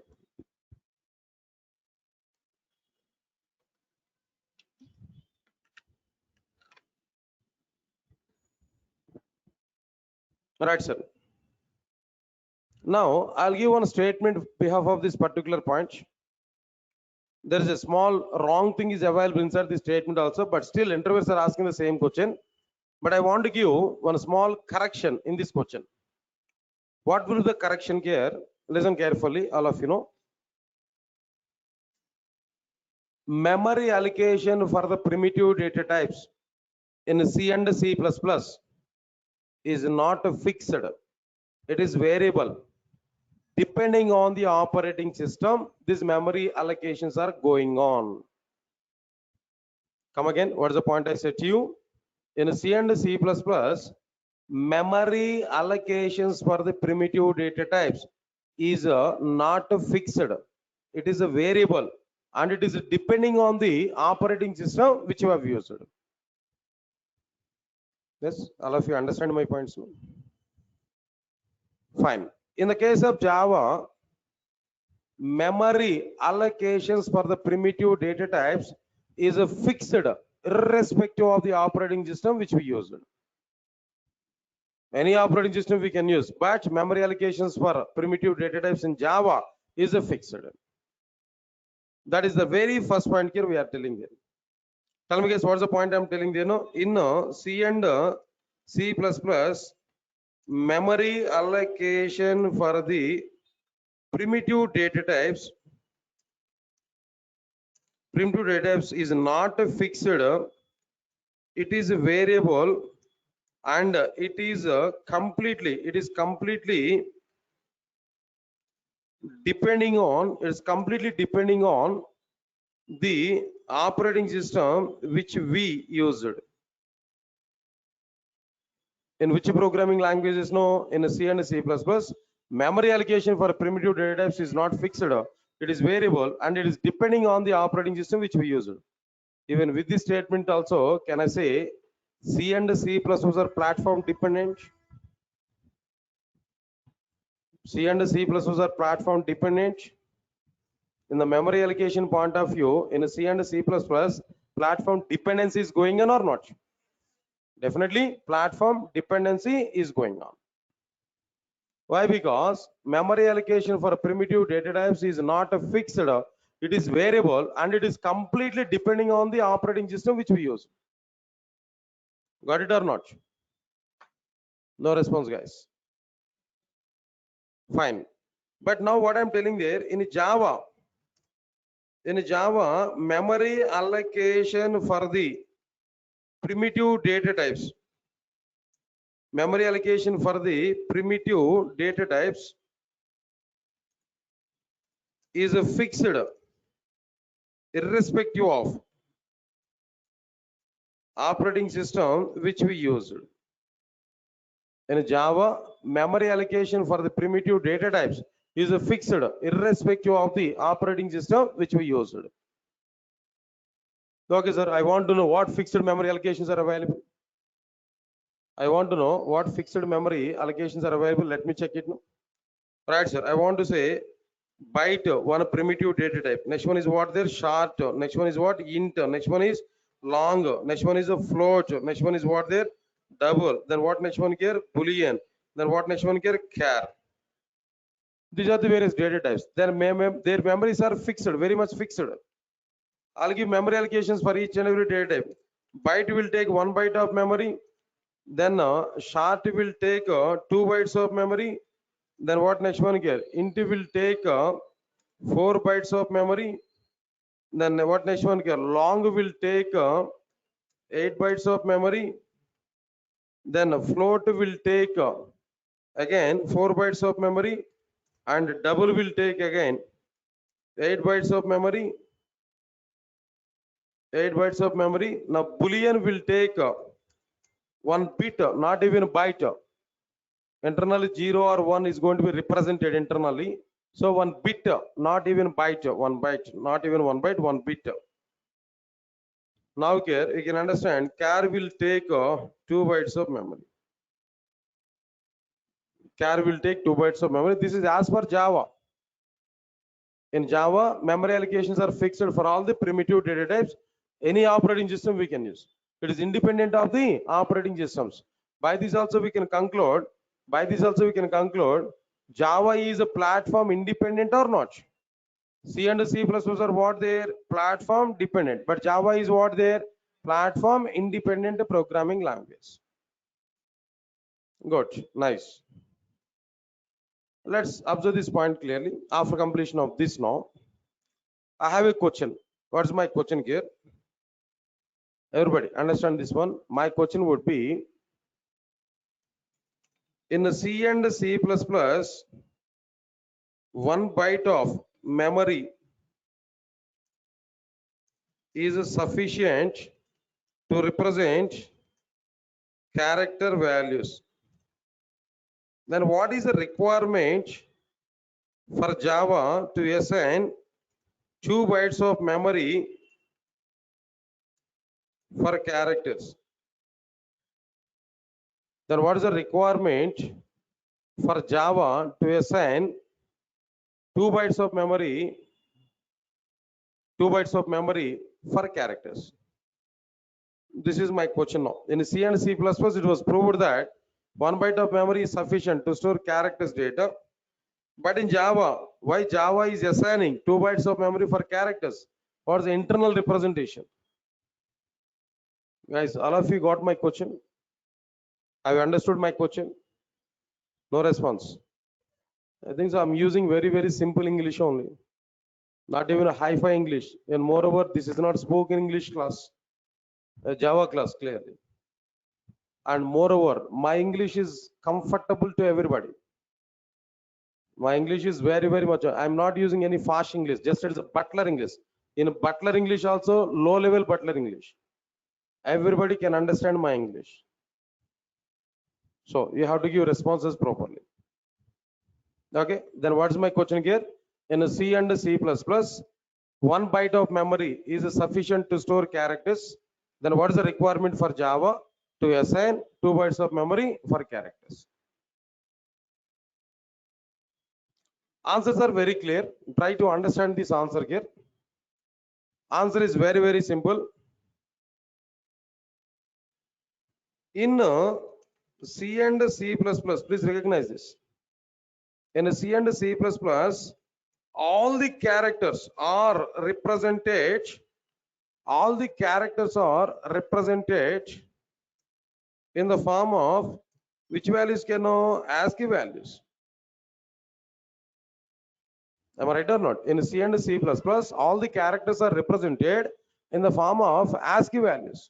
Right, sir. Now, I'll give one statement on behalf of this particular point. There is a small wrong thing is available inside this statement also, but still interviewers are asking the same question. But I want to give one small correction in this question. What will be the correction here? Listen carefully, all of you know. Memory allocation for the primitive data types in C and C++ is not fixed. It is variable. Depending on the operating system, these memory allocations are going on. Come again, what is the point I said to you? In C and C++, memory allocations for the primitive data types is not fixed. It is a variable, and it is depending on the operating system which you have used. Yes, all of you understand my points now? Fine. In the case of Java, memory allocations for the primitive data types is a fixed irrespective of the operating system which we use. Any operating system we can use, but memory allocations for primitive data types in Java is a fixed. That is the very first point here we are telling here. Tell me guys, what's the point I'm telling you? No, in C and C++, memory allocation for the primitive data types is not fixed. It is a variable, and it is completely depending on the operating system which we used. In which programming languages? No, in C and C++, memory allocation for primitive data types is not fixed. It is variable, and it is depending on the operating system which we used. Even with this statement also, can I say C and C++ are platform dependent? C and C++ are platform dependent. In the memory allocation point of view, in a C and C++, platform dependency is going on or not? Definitely, platform dependency is going on. Why? Because memory allocation for primitive data types is not a fixed, it is variable, and it is completely depending on the operating system which we use. Got it or not? No response, guys. Fine. But now what I'm telling there, in Java, memory allocation for the primitive data types, is a fixed irrespective of operating system which we used. In Java, memory allocation for the primitive data types is a fixed irrespective of the operating system which we used. Okay, sir, I want to know what fixed memory allocations are available. Let me check it now. Right, sir. I want to say byte, one primitive data type. Next one is what there? Short. Next one is what? Int. Next one is long. Next one is a float. Next one is what there? Double. Then what next one here? Boolean. Then what next one here? Char. These are the various data types. Their memories are fixed, very much fixed. I'll give memory allocations for each and every data type. Byte will take 1 byte of memory. Then short will take 2 bytes of memory. Then what next one here? Int will take 4 bytes of memory. Then what next one here? Long will take 8 bytes of memory. Then float will take again 4 bytes of memory. and double will take again 8 bytes of memory. 8 bytes of memory. Now Boolean will take 1 bit, not even byte. Internally 0 or 1 is going to be represented internally. So 1 bit, not even byte, 1 byte, not even 1 byte, 1 bit. Now here you can understand char will take 2 bytes of memory. Char will take 2 bytes of memory. This is as per Java. In Java, memory allocations are fixed for all the primitive data types. Any operating system we can use. It is independent of the operating systems. By this also we can conclude. Java is a platform independent or not. C and C++ are what their platform dependent, but Java is what their platform independent programming language. Good, nice. Let's observe this point clearly. After completion of this now, I have a question. What's my question here? Everybody understand this one? My question would be, in the C and C++, 1 byte of memory is sufficient to represent character values. Then what is the requirement for Java to assign 2 bytes of memory for characters? Then what is the requirement for Java to assign 2 bytes of memory for characters? This is my question now. In C and C++, it was proved that 1 byte of memory is sufficient to store characters data. But in Java, why Java is assigning 2 bytes of memory for characters? What's the internal representation? Guys, all of you got my question? Have you understood my question? No response. I think so. I'm using very, very simple English only. Not even a hi-fi English. And moreover, this is not spoken English class. A Java class, clearly. And moreover, my English is comfortable to everybody. My English is very, very much. I'm not using any fast English, just it's a butler English. In butler English also, low level butler English. Everybody can understand my English. So you have to give responses properly. Okay, then what's my question here? In a C and C++, 1 byte of memory is sufficient to store characters. Then what is the requirement for Java to assign 2 bytes of memory for characters? Answers are very clear. Try to understand this answer here. Answer is very, very simple. In C and C++, please recognize this. In C and C++, all the characters are represented. All the characters are represented in the form of which values can ASCII values. Am I right or not? In C and C++, all the characters are represented in the form of ASCII values.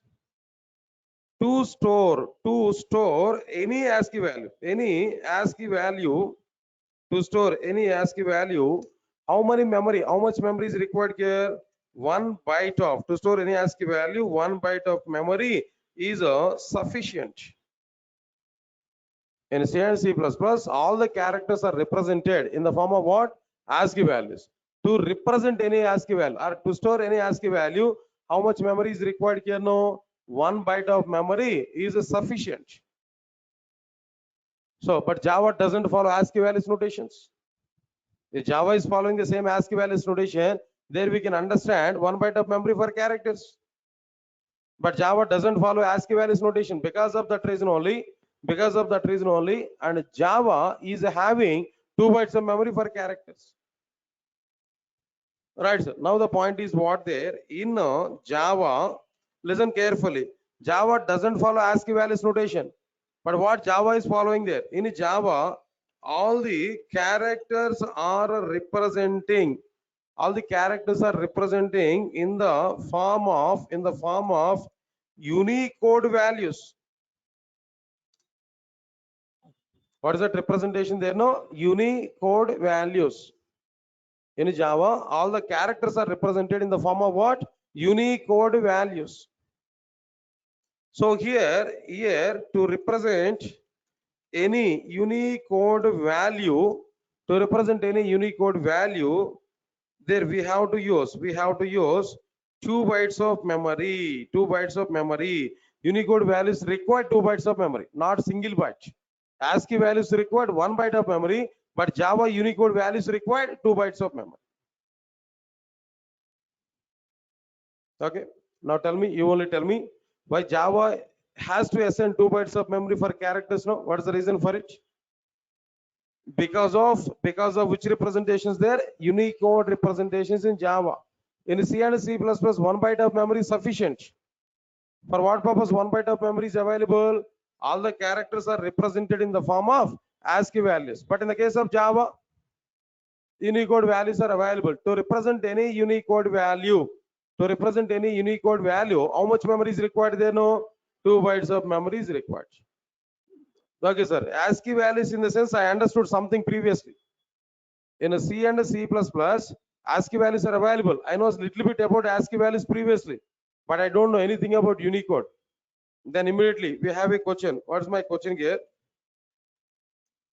To store any ASCII value, to store any ASCII value, how much memory is required here? 1 byte of, to store any ASCII value, 1 byte of memory is sufficient. In C and C++, all the characters are represented in the form of what? ASCII values. To represent any ASCII value or to store any ASCII value, how much memory is required here? No, 1 byte of memory is sufficient. So, but Java doesn't follow ASCII values notations. If Java is following the same ASCII values notation, there we can understand 1 byte of memory for characters. But Java doesn't follow ASCII values notation because of that reason only. And Java is having 2 bytes of memory for characters. Right, sir. Now the point is what there in Java, listen carefully. Java doesn't follow ASCII values notation. But what Java is following there? In Java, all the characters are representing in the form of Unicode values. What is that representation there? No, Unicode values. In Java, all the characters are represented in the form of what? Unicode values. So here to represent any Unicode value, there we have to use 2 bytes of memory. Unicode values require 2 bytes of memory, not single byte. ASCII values required 1 byte of memory, but Java Unicode values required 2 bytes of memory. Okay, now you only tell me why Java has to assign 2 bytes of memory for characters. No, what is the reason for it? Because of which representations there? Unicode representations in Java. In C and C++, 1 byte of memory is sufficient. For what purpose 1 byte of memory is available? All the characters are represented in the form of ASCII values. But in the case of Java, Unicode values are available. To represent any Unicode value, how much memory is required there? No, 2 bytes of memory is required. Okay, sir. ASCII values, in the sense I understood something previously. In a C and a C++, ASCII values are available. I know a little bit about ASCII values previously, but I don't know anything about Unicode. Then immediately we have a question. What's my question here?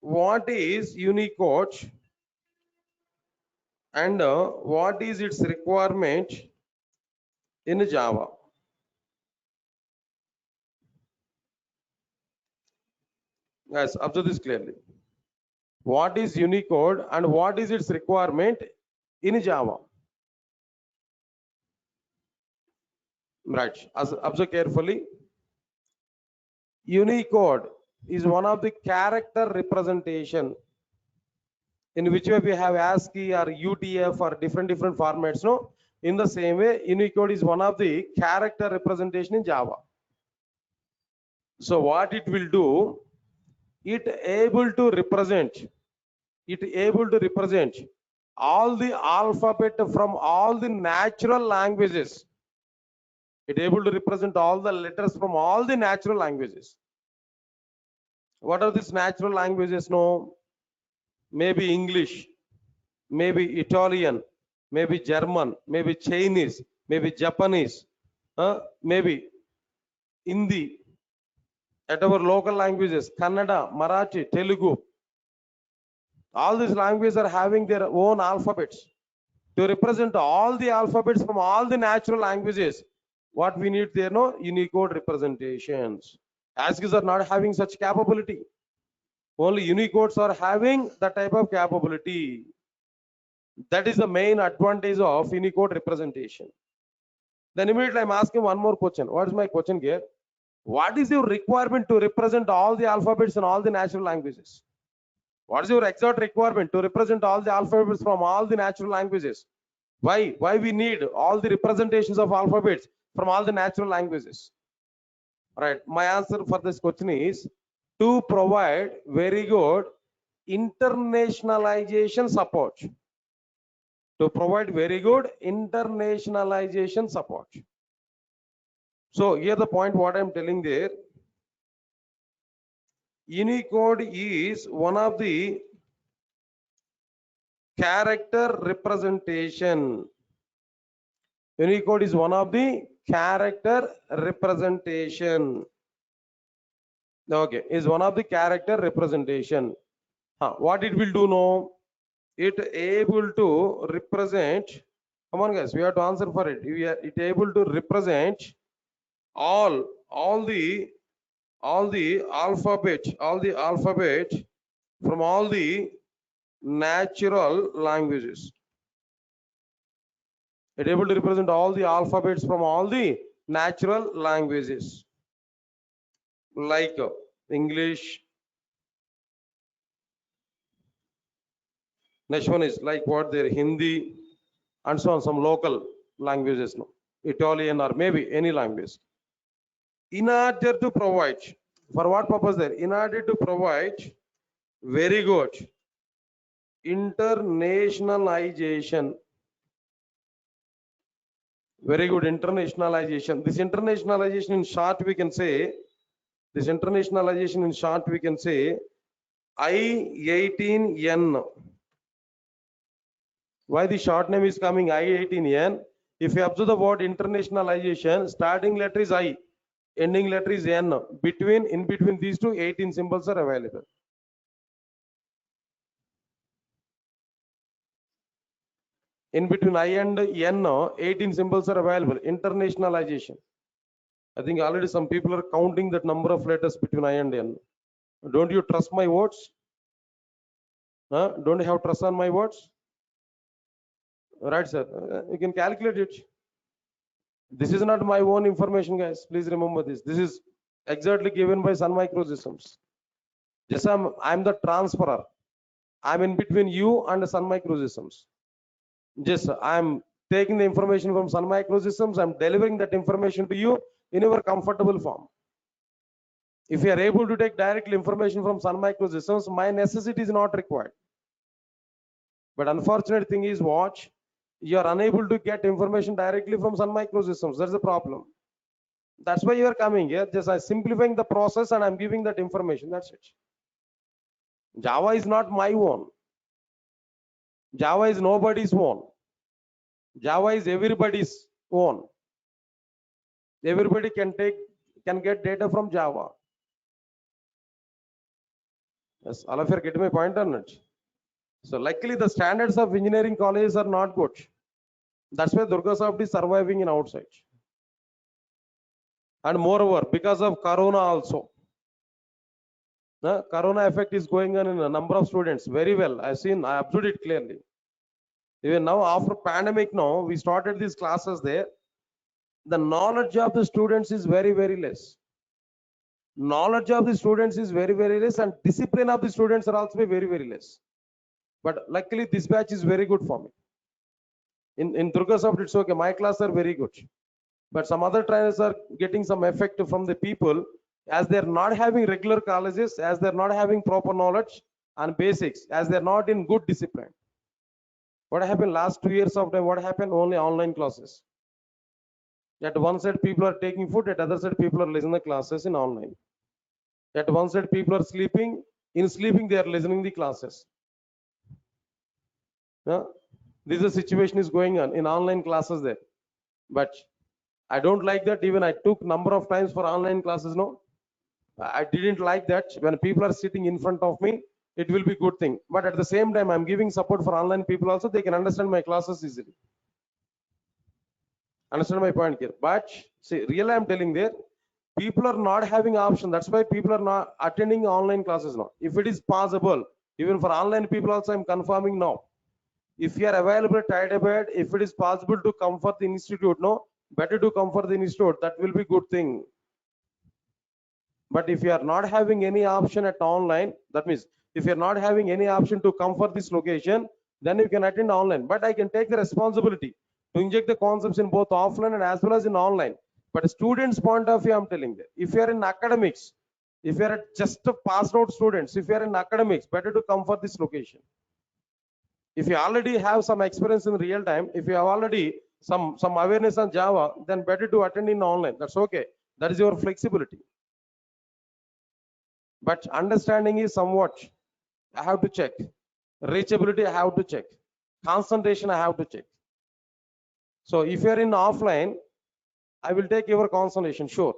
What is Unicode and what is its requirement in Java? Guys, observe this clearly. What is Unicode and what is its requirement in Java? Right. Observe carefully. Unicode is one of the character representation, in which way we have ASCII or UTF or different formats. No, in the same way, Unicode is one of the character representation in Java. So what it will do? It able to represent all the alphabet from all the natural languages. It able to represent all the letters from all the natural languages. What are these natural languages? No, maybe English, maybe Italian, maybe German, maybe Chinese, maybe Japanese, maybe Hindi. At our local languages, Kannada, Marathi, Telugu. All these languages are having their own alphabets. To represent all the alphabets from all the natural languages, what we need there? No, Unicode representations. ASCIIs are not having such capability. Only Unicodes are having that type of capability. That is the main advantage of Unicode representation. Then immediately I'm asking one more question. What is my question here? What is your requirement to represent all the alphabets in all the natural languages? What is your exact requirement to represent all the alphabets from all the natural languages? Why we need all the representations of alphabets from all the natural languages? All right, my answer for this question is to provide very good internationalization support. To provide very good internationalization support. So here the point what I'm telling there, Unicode is one of the character representation. Unicode is one of the character representation. Okay, is one of the character representation. What it will do now? It able to represent. Come on, guys, we have to answer for it. It able to represent all the alphabet from all the natural languages. It able to represent all the alphabets from all the natural languages, like English. Next one is like what there, Hindi, and so on, some local languages, no, Italian or maybe any language. In order to provide, for what purpose there? In order to provide very good internationalization. Very good internationalization. This internationalization in short we can say, I18N. Why the short name is coming I18N? If you observe the word internationalization, starting letter is I, ending letter is N. In between these two, 18 symbols are available. In between I and N, 18 symbols are available. Internationalization. I think already some people are counting that number of letters between I and N. Don't you trust my words? Huh? Don't you have trust on my words? Right, sir. You can calculate it. This is not my own information, guys. Please remember this. This is exactly given by Sun Microsystems. Just I'm the transferer. I'm in between you and Sun Microsystems. Just I'm taking the information from Sun Microsystems. I'm delivering that information to you in your comfortable form. If you are able to take directly information from Sun Microsystems, my necessity is not required. But unfortunate thing is, watch, you are unable to get information directly from Sun Microsystems. That's the problem. That's why you are coming here. Just I'm simplifying the process and I'm giving that information. That's it. Java is not my own. Java is nobody's own. Java is everybody's own. Everybody can get data from Java. Yes, all of you are getting my point on it. So luckily the standards of engineering colleges are not good. That's why Durgasoft is surviving in outside. And moreover, because of Corona also, the Corona effect is going on in a number of students very well. I observed it clearly. Even now, after pandemic, now we started these classes there. The knowledge of the students is very, very less. Knowledge of the students is very, very less, and discipline of the students are also very, very less. But luckily, this batch is very good for me. In Durgasoft, it's okay. My class are very good. But some other trainers are getting some effect from the people as they're not having regular colleges, as they're not having proper knowledge and basics, as they're not in good discipline. What happened last 2 years of time? What happened? Only online classes. At one side, people are taking food. At other side, people are listening to classes in online. At one side, people are sleeping. In sleeping, they are listening the classes. This is the situation is going on in online classes there. But I don't like that. Even I took number of times for online classes. No, I didn't like that. When people are sitting in front of me, it will be good thing. But at the same time, I'm giving support for online people also. They can understand my classes easily. Understand my point here? But see, really, I'm telling there, people are not having option. That's why people are not attending online classes now. If it is possible, even for online people also, I'm confirming now. If you are available at Hyderabad, if it is possible to come for the institute, no, better to come for the institute. That will be good thing. But if you are not having any option at online, that means if you're not having any option to come for this location, then you can attend online. But I can take the responsibility to inject the concepts in both offline and as well as in online. But a student's point of view, I'm telling that if you are in academics, if you are just passed out students, if you are in academics, better to come for this location. If you already have some experience in real time, if you have already some awareness on Java, then better to attend in online. That's okay. That is your flexibility. But understanding is somewhat, I have to check. Reachability, I have to check. Concentration, I have to check. So if you are in offline, I will take your concentration, sure.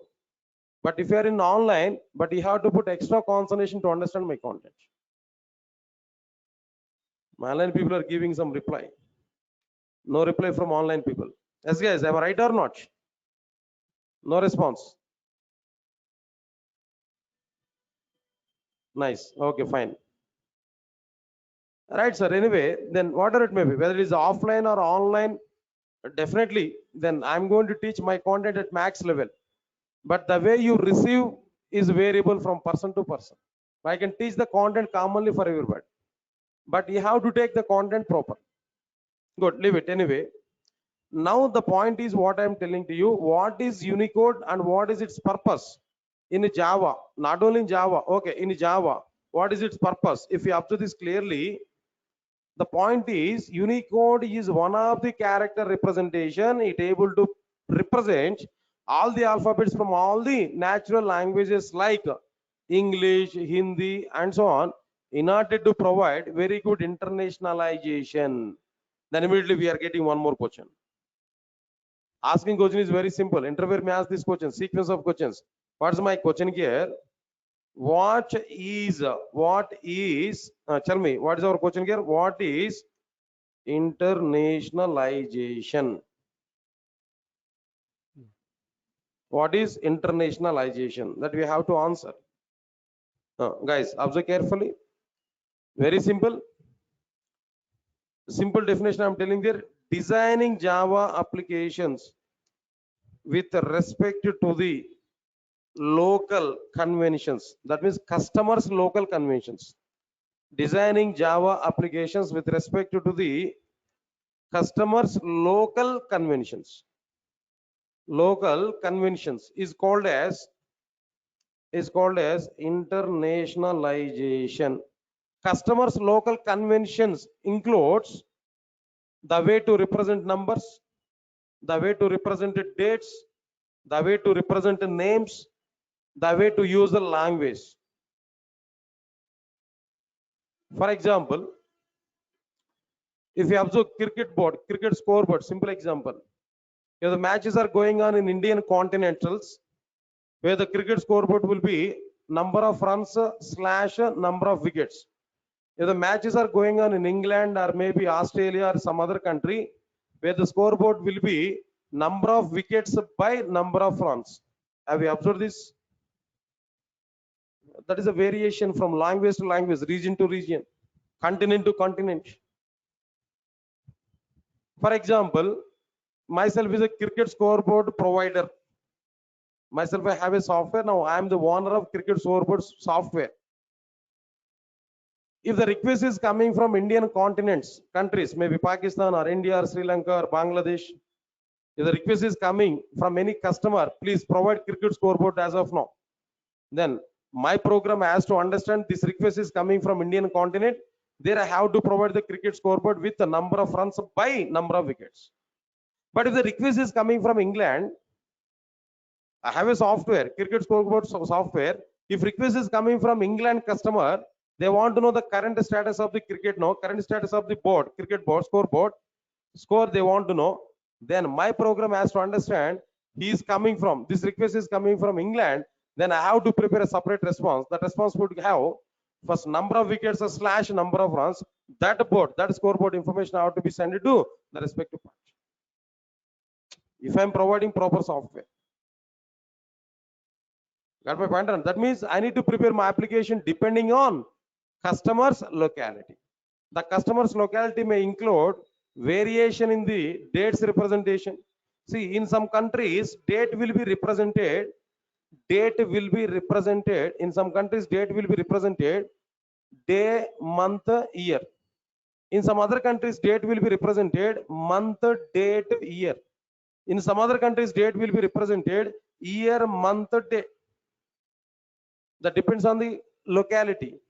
But if you are in online, but you have to put extra concentration to understand my content. My online people are giving some reply. No reply from online people. Yes, guys, am I right or not? No response. Nice. Okay, fine. Right, sir. Anyway, then whatever it may be, whether it is offline or online, definitely, then I'm going to teach my content at max level. But the way you receive is variable from person to person. I can teach the content commonly for everybody, but you have to take the content proper. Good, leave it anyway. Now the point is what I'm telling to you. What is Unicode and what is its purpose in Java? Not only in Java. Okay, in Java, what is its purpose? If you observe this clearly, the point is Unicode is one of the character representation. It able to represent all the alphabets from all the natural languages like English, Hindi, and so on. in order to provide very good internationalization, then immediately we are getting one more question. Asking question is very simple. Interviewer may ask this question, sequence of questions. What's my question here? Tell me, what is our question here? What is internationalization? What is internationalization? That we have to answer. Guys, observe carefully. Very simple. Simple definition I'm telling there. Designing Java applications with respect to the local conventions. That means customers' local conventions. Designing Java applications with respect to the customers' local conventions. Local conventions is called as internationalization. Customers' local conventions includes the way to represent numbers, the way to represent dates, the way to represent names, the way to use the language. For example, if you observe cricket board, cricket scoreboard, simple example. If the matches are going on in Indian continentals, where the cricket scoreboard will be number of runs slash number of wickets. If the matches are going on in England or maybe Australia or some other country, where the scoreboard will be number of wickets by number of runs. Have you observed this? That is a variation from language to language, region to region, continent to continent. For example, myself is a cricket scoreboard provider. Myself, I have a software. Now I am the owner of cricket scoreboard software. If the request is coming from Indian continents, countries, maybe Pakistan or India or Sri Lanka or Bangladesh, if the request is coming from any customer, please provide cricket scoreboard as of now. Then my program has to understand this request is coming from Indian continent. There I have to provide the cricket scoreboard with the number of runs by number of wickets. But if the request is coming from England, I have a software, cricket scoreboard software. If request is coming from England customer, they want to know the current status of the cricket, current status of the board, cricket board, scoreboard, score they want to know. Then my program has to understand he is coming from, this request is coming from England. Then I have to prepare a separate response. That response would have first number of wickets slash number of runs. That board, that scoreboard information have to be sent to the respective part. If I'm providing proper software. Got my point? That means I need to prepare my application depending on customer's locality. The customer's locality may include variation in the dates representation. See, in some countries, date will be represented. In some countries, date will be represented day, month, year. In some other countries, date will be represented month, date, year. In some other countries, date will be represented year, month, day. That depends on the locality.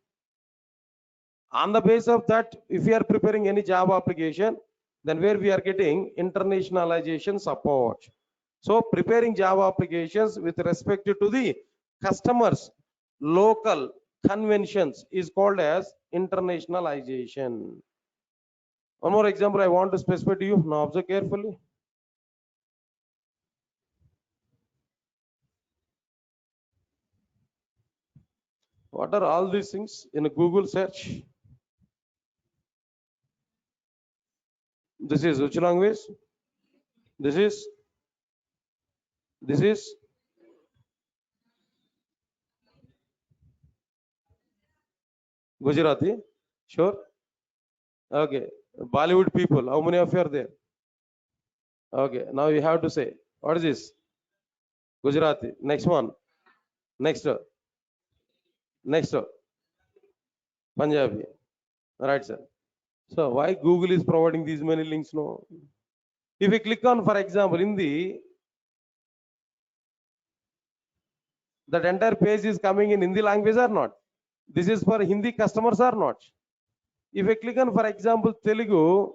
On the basis of that, if we are preparing any Java application, then where we are getting internationalization support. So preparing Java applications with respect to the customers' local conventions is called as internationalization. One more example I want to specify to you. Now observe carefully. What are all these things in a Google search? This is which language? This is Gujarati. Sure. Okay. Bollywood people. How many of you are there? Okay. Now you have to say, what is this? Gujarati. Next one. Next. Punjabi. Right, sir. So why Google is providing these many links? No. If we click on, for example, Hindi, that entire page is coming in Hindi language or not? This is for Hindi customers or not? If I click on, for example, Telugu,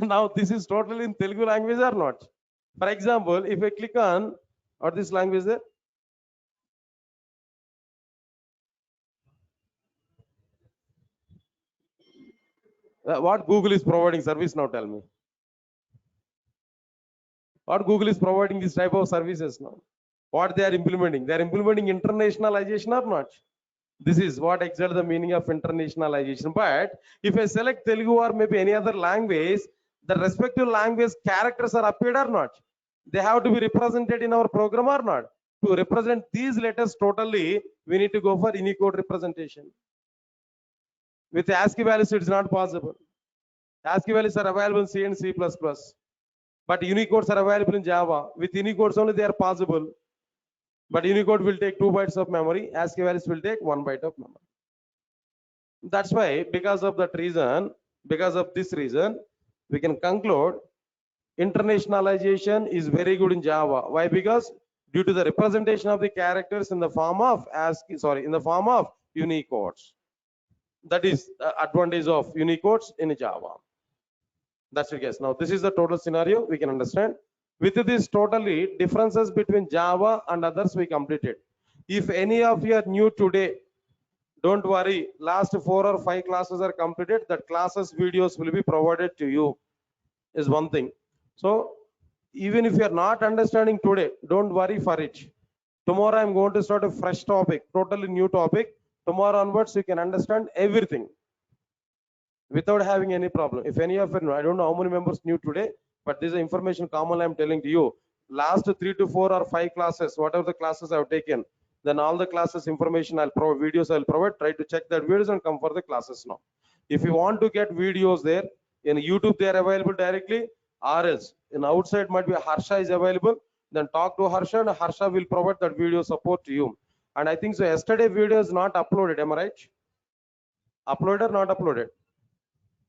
now this is totally in Telugu language or not? For example, if I click on or this language there? What Google is providing service now, tell me. What Google is providing this type of services now? What they are implementing? They are implementing internationalization or not? This is what exactly the meaning of internationalization. But if I select Telugu or maybe any other language, the respective language characters are appeared or not? They have to be represented in our program or not? To represent these letters totally, we need to go for Unicode representation. With ASCII values, it's not possible. ASCII values are available in C and C++. But Unicodes are available in Java. With Unicodes only they are possible. But Unicode will take 2 bytes of memory. ASCII values will take 1 byte of memory. That's why, because of this reason, we can conclude internationalization is very good in Java. Why? Because due to the representation of the characters in the form of Unicodes. That is the advantage of Unicodes in Java. That's it, guys. Now this is the total scenario we can understand. With this totally differences between Java and others we completed. If any of you are new today, don't worry, last 4 or 5 classes are completed. That classes videos will be provided to you is one thing. So even if you are not understanding today, don't worry for it. Tomorrow I'm going to start a fresh topic, totally new topic. Tomorrow onwards you can understand everything without having any problem. If any of you, I don't know how many members new today, but this is information common I'm telling to you. Last 3 to 4 or 5 classes, whatever the classes I've taken, then all the classes information I'll provide, videos I'll provide. Try to check that videos and come for the classes now. If you want to get videos there in YouTube, they are available directly, or else in outside might be Harsha is available. Then talk to Harsha and Harsha will provide that video support to you. And I think so yesterday video is not uploaded, am I right? Uploaded or not uploaded?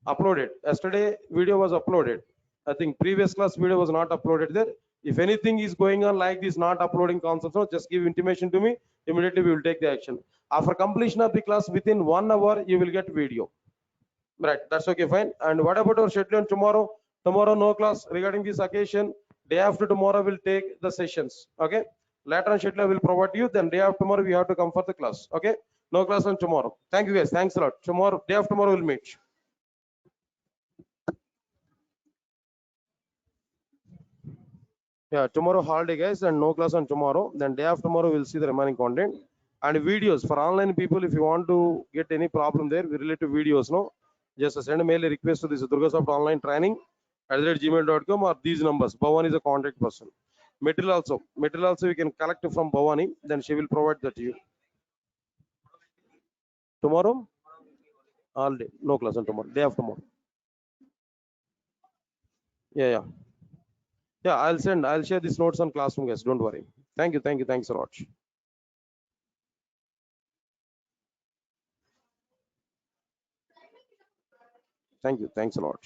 Uploaded. Yesterday video was uploaded. I think previous class video was not uploaded there. If anything is going on like this, not uploading concepts, no, just give intimation to me. Immediately we will take the action. After completion of the class, within 1 hour, you will get video. Right, that's okay, fine. And what about our schedule tomorrow? Tomorrow no class regarding this occasion. Day after tomorrow we'll take the sessions. Okay. Later on schedule I will provide you. Then day after tomorrow we have to come for the class. Okay. No class on tomorrow. Thank you guys. Thanks a lot. Tomorrow, day after tomorrow we'll meet. Yeah, tomorrow holiday guys and no class on tomorrow. Then day after tomorrow we'll see the remaining content and videos for online people. If you want to get any problem there, we relate to videos. No, just send a mail request to this Durgasoft online training @gmail.com or these numbers. Bhavani is a contact person. Material also you can collect from Bhavani. Then she will provide that to you. Tomorrow, all day, no class on tomorrow. Day after tomorrow. Yeah. Yeah, I'll share these notes on classroom, guys. Don't worry. Thank you. Thanks a lot. Thank you. Thanks a lot.